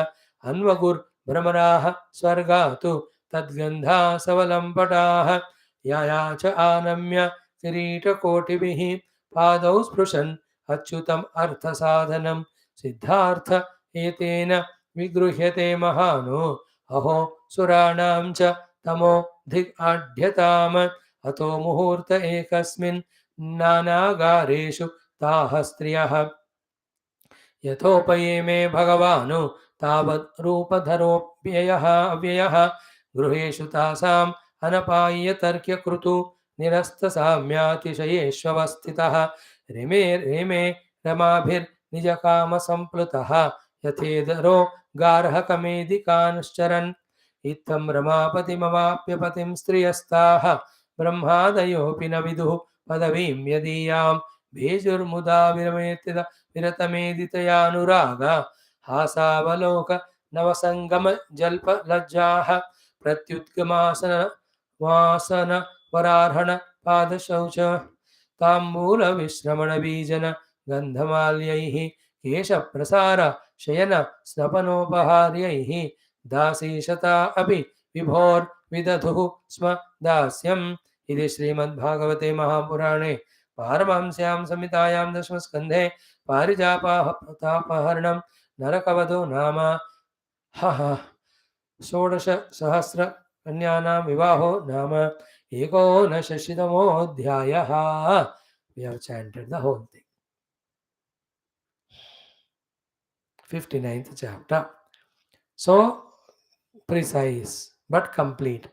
अन्वगुर्भ्रमराः स्वर्गातु तद्गन्धासवलम्पटाः यया च आनम्य किरीटकोटिभिः पादौ स्पृशन् अच्युतम् अर्थसाधनं सिद्धार्थ एतेन विगृह्यते महानो अहो सुराणां च तमो धिक् आढ्यताम् अतो मुहूर्त एकस्मिन् नानागारेषु ताः स्त्रियः यथोपयेमे भगवानु तावत् रूपधरोऽप्ययः अव्ययः गृहेषु तासाम् अनपाय्य तर्क्यकृतु निरस्तसाम्यातिशयेष्वस्थितः रेमे रेमे रमाभिर्निजकामसम्प्लुतः यथेदरो गार्हकमेधिकांश्चरन् इत्थं रमापतिमवाप्य पतिं स्त्रियस्ताः ब्रह्मादयोऽपि न विदुः पदवीं यदीयां भेजुर्मुदा विरतमेदितयानुराग हासावलोक नवसङ्गम जल्पलज्जाः प्रत्युद्गमासन वासन वरार्हण पादशौच ताम्बूलविश्रमणबीजन गन्धमाल्यैः केशप्रसार शयन स्नपनोपहार्यैः दासीशता अपि विभोर्विदधुः स्म दास्यम् इति श्रीमद्भागवते महापुराणे पारमहंस्यां संहितायां दशमस्कन्धे पारिजापाः प्रतापहरणं नरकवधो नाम षोडशसहस्रकन्यानां विवाहो नाम एकोनषष्टितमोऽध्यायः. We have chanted the whole thing. 59th chapter. So precise but complete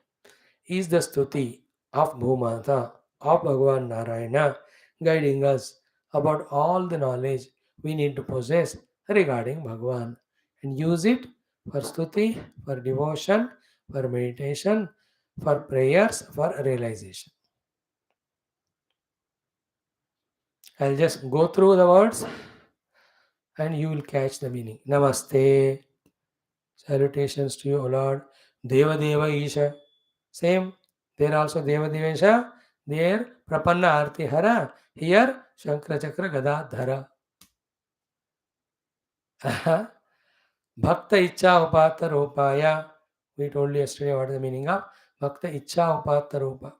is the stuti of Bhumata, of Bhagavan Narayana, guiding us about all the knowledge we need to possess regarding Bhagavan and use it for stuti, for devotion, for meditation, for prayers, for realization. I'll just go through the words and you will catch the meaning. Namaste. Salutations to you, O Lord. Deva Deva Isha. Same. There also Deva Deva Isha. There Prapanna Arti Hara. Here Shankara Chakra Gadadhara. Bhakta Icha Upata Rupaya. We told you yesterday what is the meaning of Bhakta Icha Upata Rupa.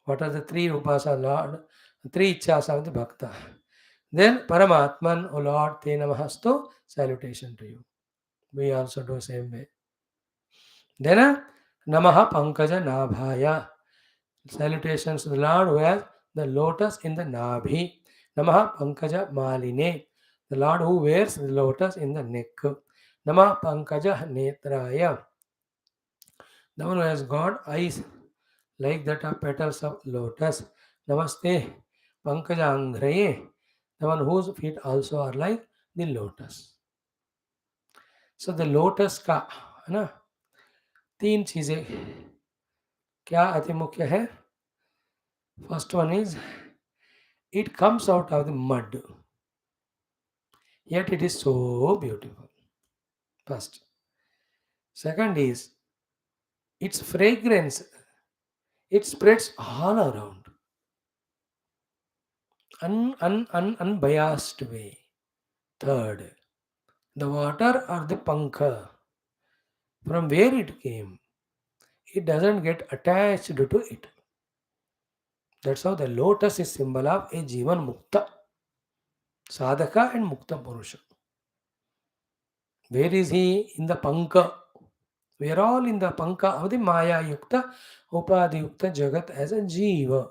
What are the three Rupas of Lord? Three Ichas of the Bhakta. Then Paramatman, O Lord, Te Namahastu. Salutation to you. We also do same way. Then Namaha Pankaja Nabhaya. Salutations to the Lord who has the lotus in the Nabhi. Namaha Pankaja Maline. The Lord who wears the lotus in the neck. Namaha Pankaja Netraya. The one who has got eyes like that of petals of lotus. Namaste Pankaja Angraye. The one whose feet also are like the lotus. So the lotus का है ना तीन चीजें क्या अति मुख्य है. First one is it comes out of the mud, yet it is so beautiful. First. Second is its fragrance, it spreads all around, unbiased way. Third, the water or the pankha, from where it came, it doesn't get attached to it. That's how the lotus is symbol of a Jivan Mukta, Sadhaka and Mukta Purusha. Where is he? In the pankha. We are all in the pankha of the Maya Yukta, Upadhi Yukta Jagat as a Jiva.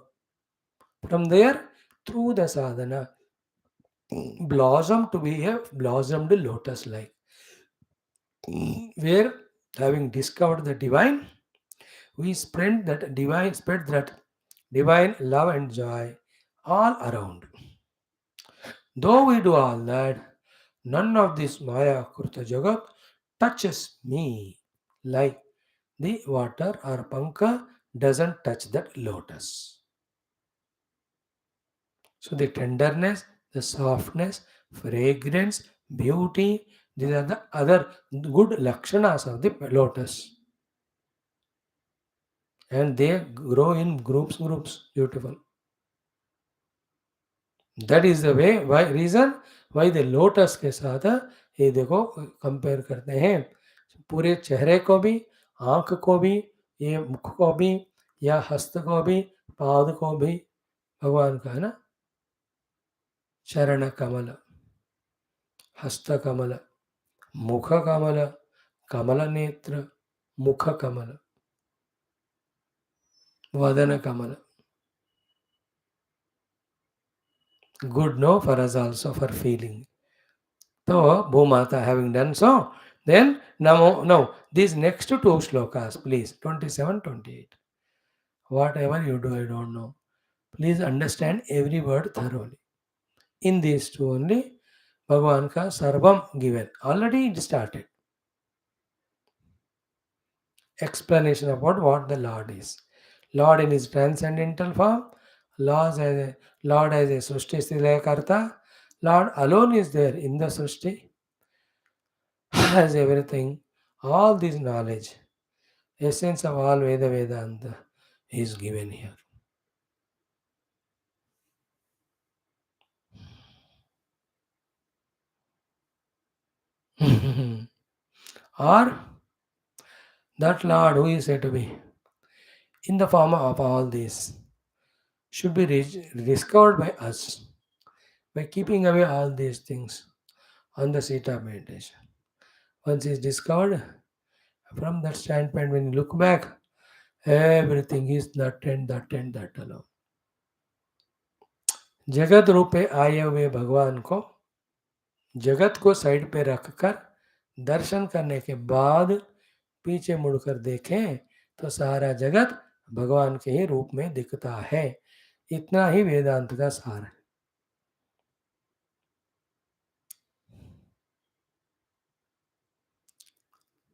From there, through the sadhana, blossom to be a blossomed lotus like. Where, having discovered the divine, we spread that divine love and joy all around. Though we do all that, none of this Maya Kurta Jagat touches me like the water or pankha doesn't touch that lotus. So the tenderness, the softness, fragrance, beauty, these are the other good lakshanas of the lotus. And they grow in groups. Beautiful. That is the way, reason why the lotus के साथ ये देखो compare करते हैं. पूरे चेहरे को भी, आंख को भी, ये मुख को भी, या हस्त को भी, पाद को भी भगवान का है ना. चरण कमल, हस्त कमल, मुख कमल, कमल नेत्र, मुख कमल, वदन कमल. Good no for us also for feeling. So Bhumata having done so, then now these next two shlokas, please, 27, 28. Whatever you do, I don't know. Please understand every word thoroughly. In these two only, Bhagavan ka sarvam given. Already it started. Explanation about what the Lord is. Lord in his transcendental form, Lord as a Srishti Sthilaya Karta, Lord alone is there in the Srishti, has everything, all this knowledge, essence of all Vedanta, is given here. Or that Lord who is said to be in the form of all these should be discovered by us by keeping away all these things on the seat of meditation. Once it's discovered, from that standpoint, when you look back, everything is that and that and that alone. जगत रूपे आए हुए भगवान को जगत को side पे रखकर दर्शन करने के बाद पीछे मुड़कर देखें तो सारा जगत भगवान के ही रूप में दिखता है. इतना ही वेदांत का सार है.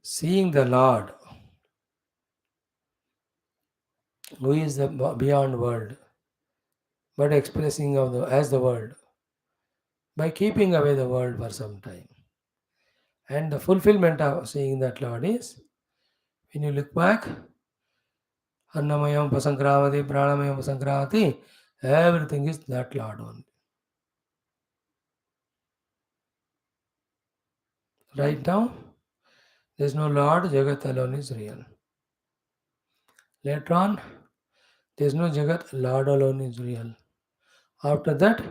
Seeing the Lord who is the beyond world but expressing of the as the world by keeping away the world for some time. And the fulfillment of seeing that Lord is when you look back, Annamayam Pasankravati, Pranayam Pasankravati, everything is that Lord only. Right now, there is no Lord, Jagat alone is real. Later on, there is no Jagat, Lord alone is real. After that,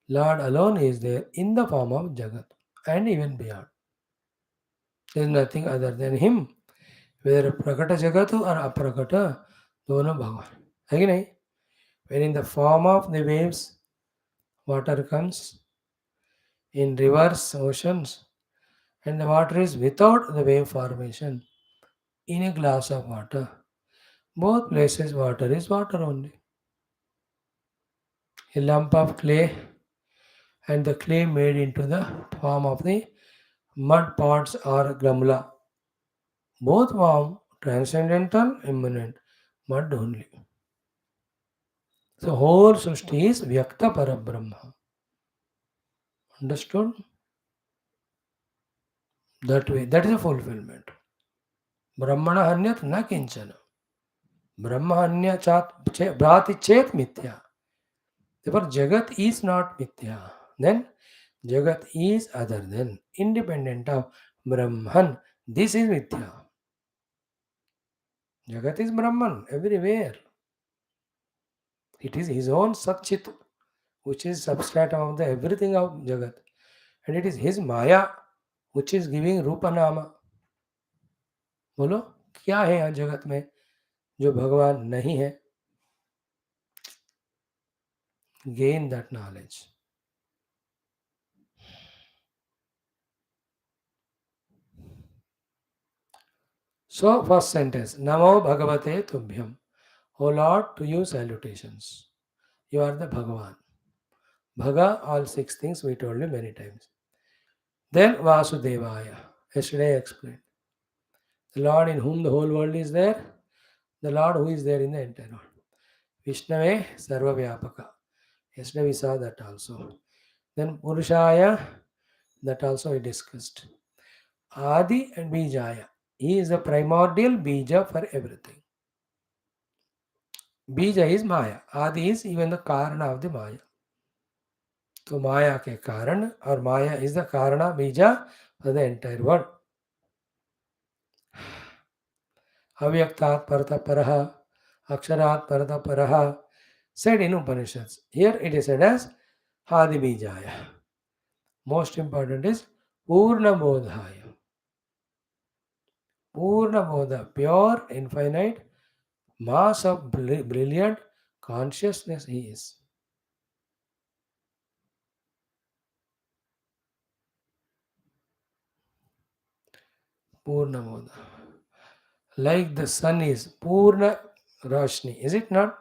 Lord alone is there in the form of Jagat and even beyond. There is nothing other than Him. Whether Prakata Jagat or Aprakata, दोनों भगवान है कि नहीं. When in the form of the waves, water comes in rivers, oceans, and the water is without the wave formation in a glass of water. Both places water is water only. A lump of clay and the clay made into the form of the mud pots or gramla. Both form transcendental, immanent, mud only. So whole Srishti is Vyakta Parabrahma. Understood? That way, that is a fulfillment. Brahmana hanyat na kinchana. Brahma hanya bhrati chet mithya. Therefore, Jagat is not mithya. Then, Jagat is other than, independent of Brahman. This is mithya. Jagat is Brahman everywhere. It is his own Satchit, which is substratum of the everything of Jagat. And it is his Maya, which is giving Rupa Nama. बोलो क्या है यहाँ जगत में जो भगवान नहीं है. Gain that knowledge. So, first sentence, Namo Bhagavate Tubhyam. O Lord, to you salutations. You are the Bhagavan. Bhaga, all six things we told you many times. Then Vasudevaya. Yesterday I explained. The Lord in whom the whole world is there, the Lord who is there in the entire world. Vishnave Sarva Vyapaka. Yesterday we saw that also. Then Purushaya, that also we discussed. Adi and Bijaya. He is the primordial Bija for everything. Bija is Maya. Adi is even the Karana of the Maya. तो माया के कारण और माया is the कारण बीजा for the entire world. अव्यक्तात् परतः परः अक्षरात् परतः परः said in Upanishads. Here it is said as Adi Bijaya. Most important is Purna Bodhaya. Purna Bodha, pure, infinite, mass of brilliant consciousness he is. Purna Bodha. Like the sun is Purna Rashni, is it not?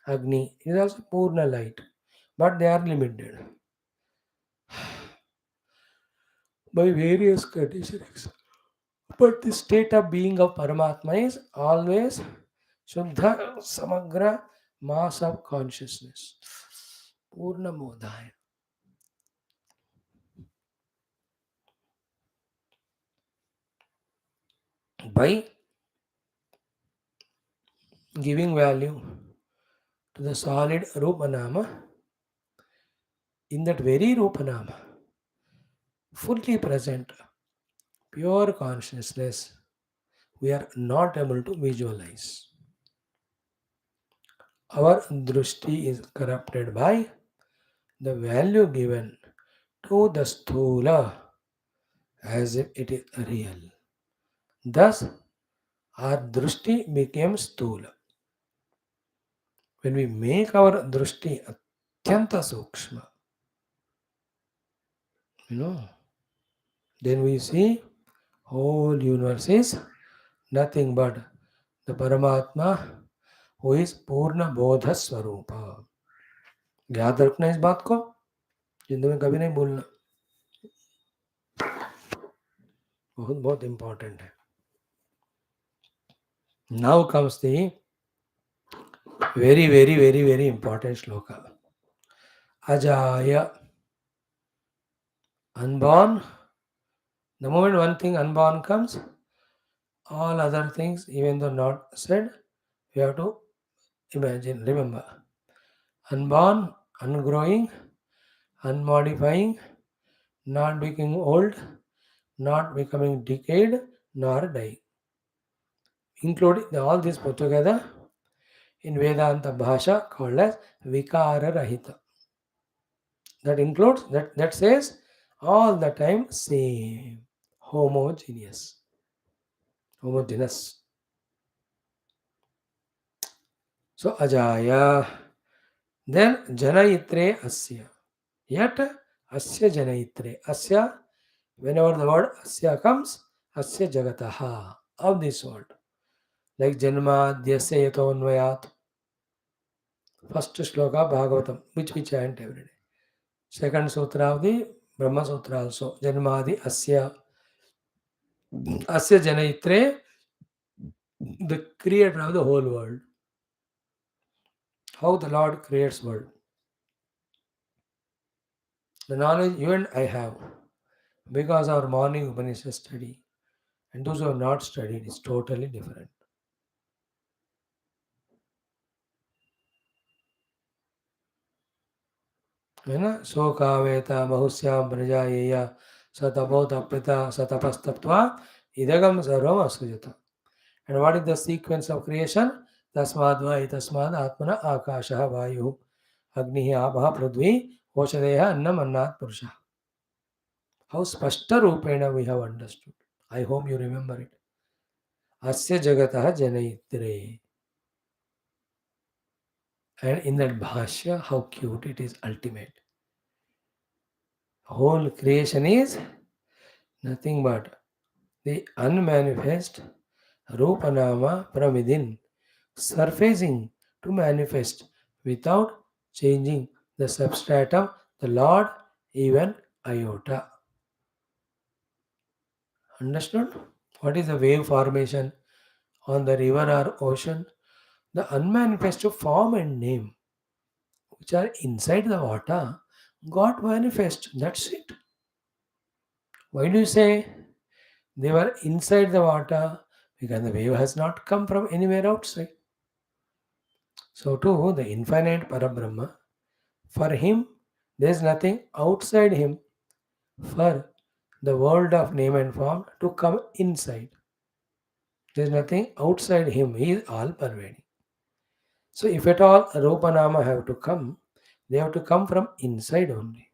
Agni is also Purna light, but they are limited by various conditions. But the state of being of Paramatma is always Shuddha Samagra mass of consciousness. Purna Modhaya. By giving value to the solid Rupanama, in that very Rupanama, fully present, pure consciousness, we are not able to visualize. Our drushti is corrupted by the value given to the sthula as if it is real. Thus, our drushti becomes sthula. When we make our drushti atyanta sukshma, then we see whole universe is nothing but the Paramatma who is Purna Bodha Swarupa. याद रखना इस बात को, जिंदगी में कभी नहीं भूलना, बहुत बहुत इंपॉर्टेंट है. Now comes the very, very, very, very important shloka. Ajaya, unborn. The moment one thing unborn comes, all other things, even though not said, we have to imagine, remember. Unborn, ungrowing, unmodifying, not becoming old, not becoming decayed, nor dying. Including all this put together in Vedanta Bhasha called as Vikara Rahita. That includes, that says all the time same, homogeneous. So Ajaya, then Janaitre Asya. Yet Asya Janaitre. Asya, whenever the word Asya comes, Asya Jagataha, of this word. Like Janma Dyasya Yatonvayat. First shloka Bhagavatam, which we chant every day. Second sutra of the Brahma Sutra also. Janmadi Asya. Asya Janaitre, the creator of the whole world. How the Lord creates world. The knowledge you and I have, because our morning Upanishad study, and those who have not studied, is totally different. है ना? शोकावेता बहुश्याम प्रजायेया सतबोधप्यता सतपस्तप्त्वा idagam sarvam asujata. And what is the sequence of creation? Tasmad vai tasmad atmana akashaha vayu agnihi apaha prudvi oshadeha annam annat purusha. How spashta rupena we have understood. I hope you remember it. Asya jagataha janaitre. And in that bhashya, how cute it is, ultimate. Whole creation is nothing but the unmanifest Rupanama from within, surfacing to manifest without changing the substratum, the Lord, even iota. Understood? What is the wave formation on the river or ocean? The unmanifest form and name, which are inside the water, got manifest. That's it. Why do you say they were inside the water? Because the wave has not come from anywhere outside. So too, the infinite Parabrahma, for him, there is nothing outside him for the world of name and form to come inside. There is nothing outside him. He is all pervading. So if at all Rupanama have to come, they have to come from inside only.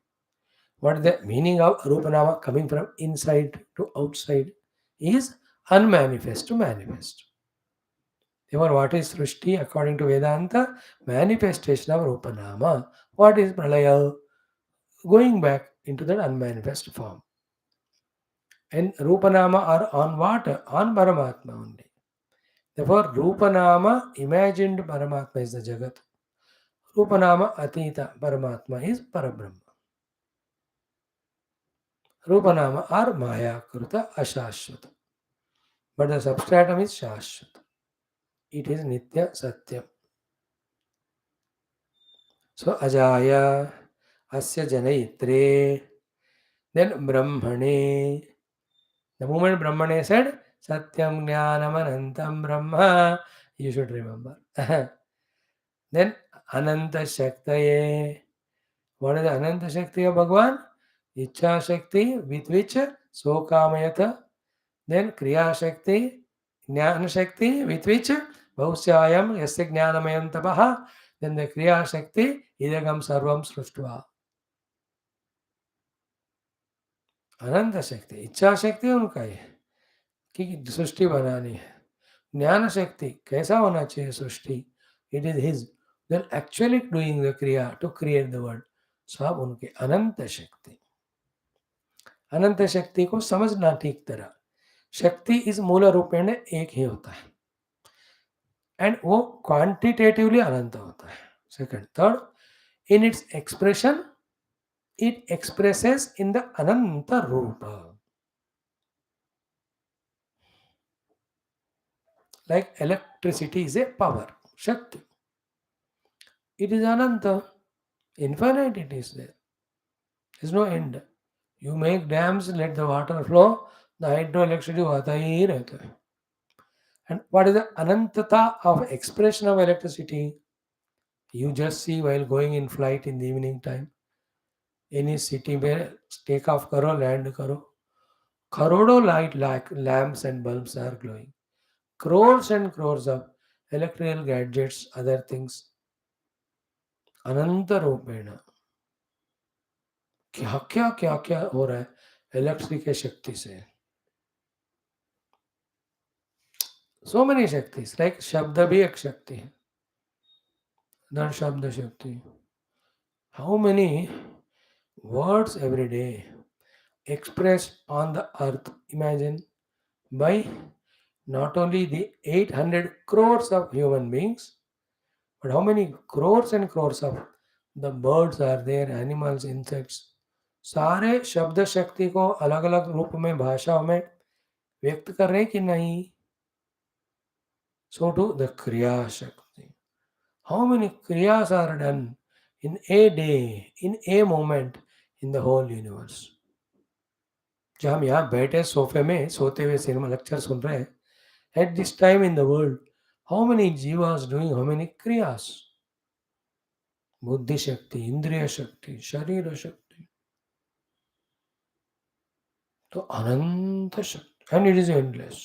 What is the meaning of Rupanama coming from inside to outside? Is unmanifest to manifest. Therefore, what is Srishti according to Vedanta? Manifestation of Rupanama. What is Pralaya? Going back into that unmanifest form. And Rupanama are on what? On Paramatma only. Therefore, Rupanama, imagined Paramatma is the Jagat. Rupanama Atita Paramatma is Parabrahma. Rupanama are Maya Kruta Ashashvata. But the substratum is Shashvata. It is Nitya Satyam. So Ajaya Asya Janaitre. Then Brahmane. The moment Brahmane said, Satyam Jnanam Anantam Brahma You should remember. Then Ananta Shaktaye. What is the Ananta Shakti of Bhagavan? Icha Shakti with which Sokamayata. Then Kriya Shakti, Jnana Shakti with which Bhausyayam Yasya Jnanamayam Tapaha. Then the Kriya Shakti Idagam Sarvam Sruštva. अनंत शक्ति इच्छा शक्ति उनका ही है कि सृष्टि बनानी है ज्ञान शक्ति कैसा होना चाहिए सृष्टि it is his then actually doing the क्रिया टू क्रिएट द वर्ल्ड सब उनके अनंत शक्ति को समझना ठीक तरह शक्ति इस मूल रूपेण एक ही होता है एंड वो क्वांटिटेटिवली अनंत होता है second third in its expression it expresses in the ananta rupa like electricity is a power shakti it is ananta infinite it is there is no end you make dams let the water flow the hydroelectricity hota hi rehta hai and what is the anantata of expression of electricity you just see while going in flight in the evening time any city में take off करो land करो करोड़ों light like lamps and bulbs are glowing crores and crores of electrical gadgets, other things. अनंत रूपेण क्या क्या क्या क्या हो रहा है इलेक्ट्रिक के शक्ति से सो मेनी शक्ति लाइक शब्द भी एक शक्ति है नर शब्द शक्ति how many words every day expressed on the earth imagine by not only the 800 crores of human beings but how many crores and crores of the birds are there animals insects सारे शब्द शक्ति को अलग अलग रूप में भाषाओं में व्यक्त कर रहे कि नहीं so to the kriya shakti how many kriyas are done in a day in a moment in the whole universe जब हम यहाँ बैठे सोफे में सोते हुए सिनेमा लेक्चर सुन रहे हैं at this time in the world how many jivas doing how many kriyas बुद्धि शक्ति इंद्रिय शक्ति शरीर शक्ति तो अनंत शक्ति and it is endless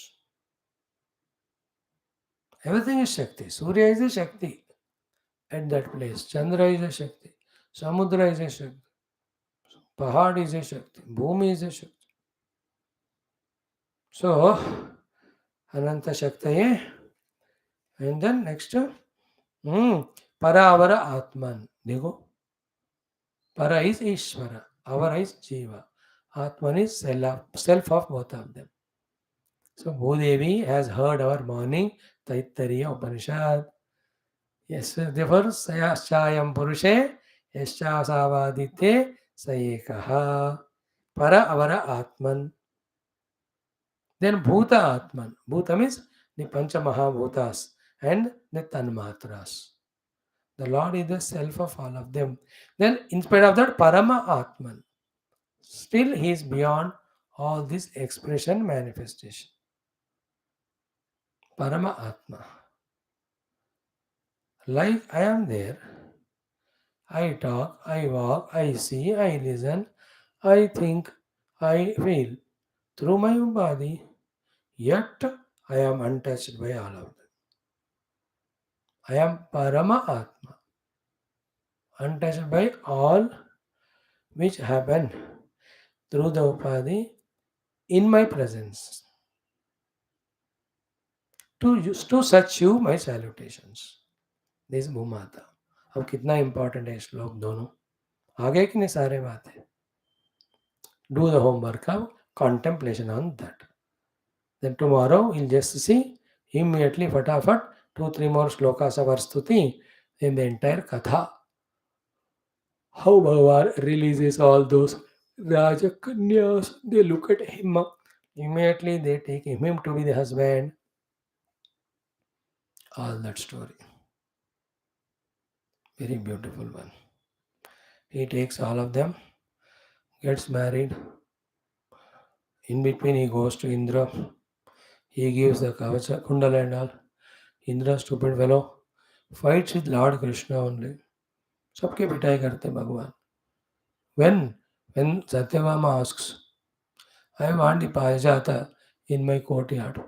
everything is shakti surya is a shakti at that place chandra is a shakti samudra is a shakti pahad is a shakti bhumi is a shakti so ananta shakti and then next paravara atman देखो para is ishvara avara is jiva atman is self of both of them so Bhudevi has heard our morning Taittiriya Upanishad yes therefore sayashayam purushe yasyasavadite sayekaha para avara atman then bhuta atman bhuta means the pancha mahabhutas and the tanmatras the Lord is the self of all of them then in spite of that parama atman still he is beyond all this expression manifestation parama atma like I am there I talk, I walk, I see, I listen, I think, I feel through my body, yet I am untouched by all of them. I am Parama Atma, untouched by all which happen through the Upadhi in my presence. To such you my salutations. This is Bhumata. अब कितना important है श्लोक दोनों आगे की नहीं सारे बात है do the homework of contemplation on that. Then tomorrow we'll just see immediately fatafat 2-3 more shlokas of our stuti in the entire katha. How Bhagavan releases all those Rajakanyas. They look at him. Immediately they take him to be the husband. All that story. Very beautiful one. He takes all of them, gets married. In between he goes to Indra. He gives the kavacha, kundala and all. Indra, stupid fellow, fights with Lord Krishna only. सबके पिटाई करते भगवान. When Satyabhama asks, I want the Pajata in my courtyard.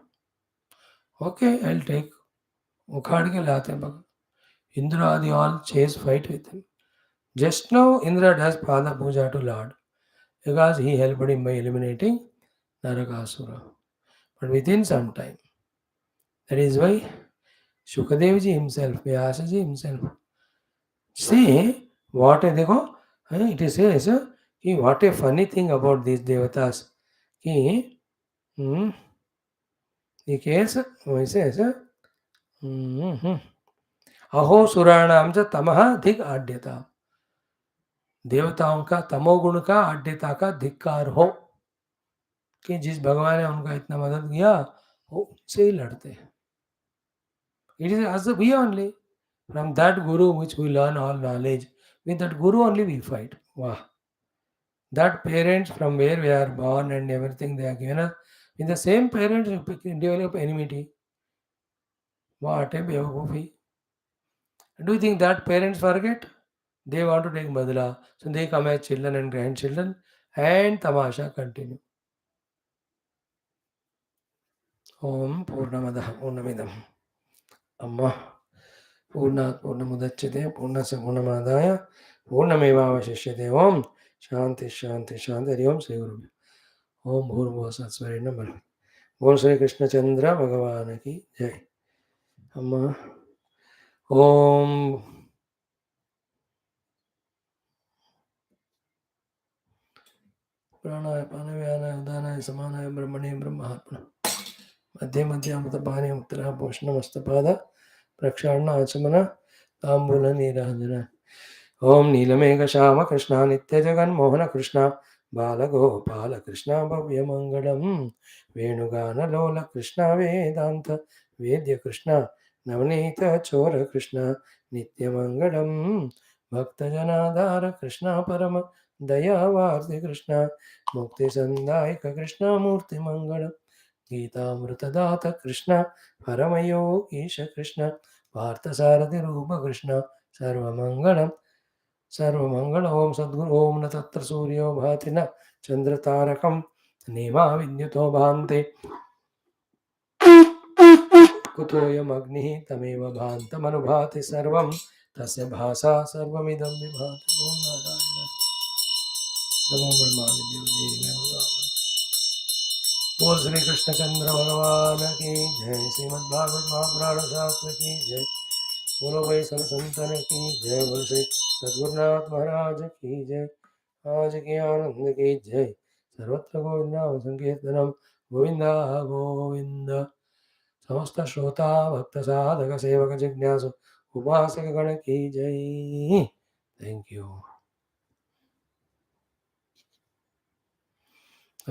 Okay, I'll take. उखाड़ के लाते भगवान. Indra Adi all chase fight with him. Just now Indra does Pada Puja to Lord because he helped him by eliminating Narakasura. But within some time, that is why Shukadevji himself, Vyasaji himself, say what है देखो, it says कि what a funny thing about these devatas कि the case says अहो सुराणाम च तमः अधिक आड्यता, देवताओं का तमोगुण का आड्यता का धिक्कार हो कि जिस भगवान ने उनका इतना मदद किया वो उनसे ही लड़ते हैं. It is as we only from that guru which we learn all knowledge. With that guru only we fight. Wow. That parents from where we are born and everything they are given us, in the same parents we develop enmity. What a bevakufi. Do you think that parents forget? They want to take badla. So they come as children and grandchildren and tamasha continue. Om Purnamadah Purnamidam. Amma Purnat Purnamudachite Purnasa Purnamadaya Purnamevavashishyate. Om Shanti Shanti Shanti Hari Om Sri Guru. Om Bhurbhuva Satsvare Namah. बोल श्री कृष्ण चंद्र भगवान की जय. अम्मा ओम प्राणाय पानव्यानाय उदानाय समानाय ब्रह्मणे ब्रह्मात्मन मध्ये मध्ये अमृतपाने उत्तरः पोषणमस्तपाद प्रक्षालන आचमन तांबूल नीराजन. ओम नीलमेघ श्याम कृष्ण नित्य जगन्मोहन कृष्ण बालगोपाल कृष्ण भव्य मंगलम वेणुगान लोल कृष्ण वेदांत वेद्य कृष्ण नवनीत चोर कृष्ण नित्य मंगलम भक्तजनाधार कृष्ण परम दयावार्ति कृष्ण मुक्ति संदायक कृष्ण मूर्ति मंगल गीतामृतदात कृष्ण परमयोगीश कृष्ण पार्थसारथि रूप कृष्ण सर्वमंगलम सर्वमंगल. ओम सद्गुरु ओम न तत्र सूर्यो भाति न चंद्रतारकम नेमा विद्युतो भान्ते कुतोऽयमग्निः तमेव भान्तमनुभाति सर्वं तस्य भासा सर्वमिदं विभाति. ओम नारायण नमो ब्रह्मादिदेव. बोल श्री कृष्ण चंद्र भगवान की जय. श्रीमद्भागवत महापुराण शास्त्र की जय. बोलो भाई सब संतन की जय. बोल श्री सद्गुरुनाथ महाराज की जय. आज के आनंद की जय. सर्वत्र गोविंद नाम संकीर्तनम गोविंदा गोविंद. समस्त श्रोता भक्त साधक सेवक जिज्ञासु उपासक गण की जय. Thank you.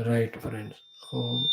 Right friends. Om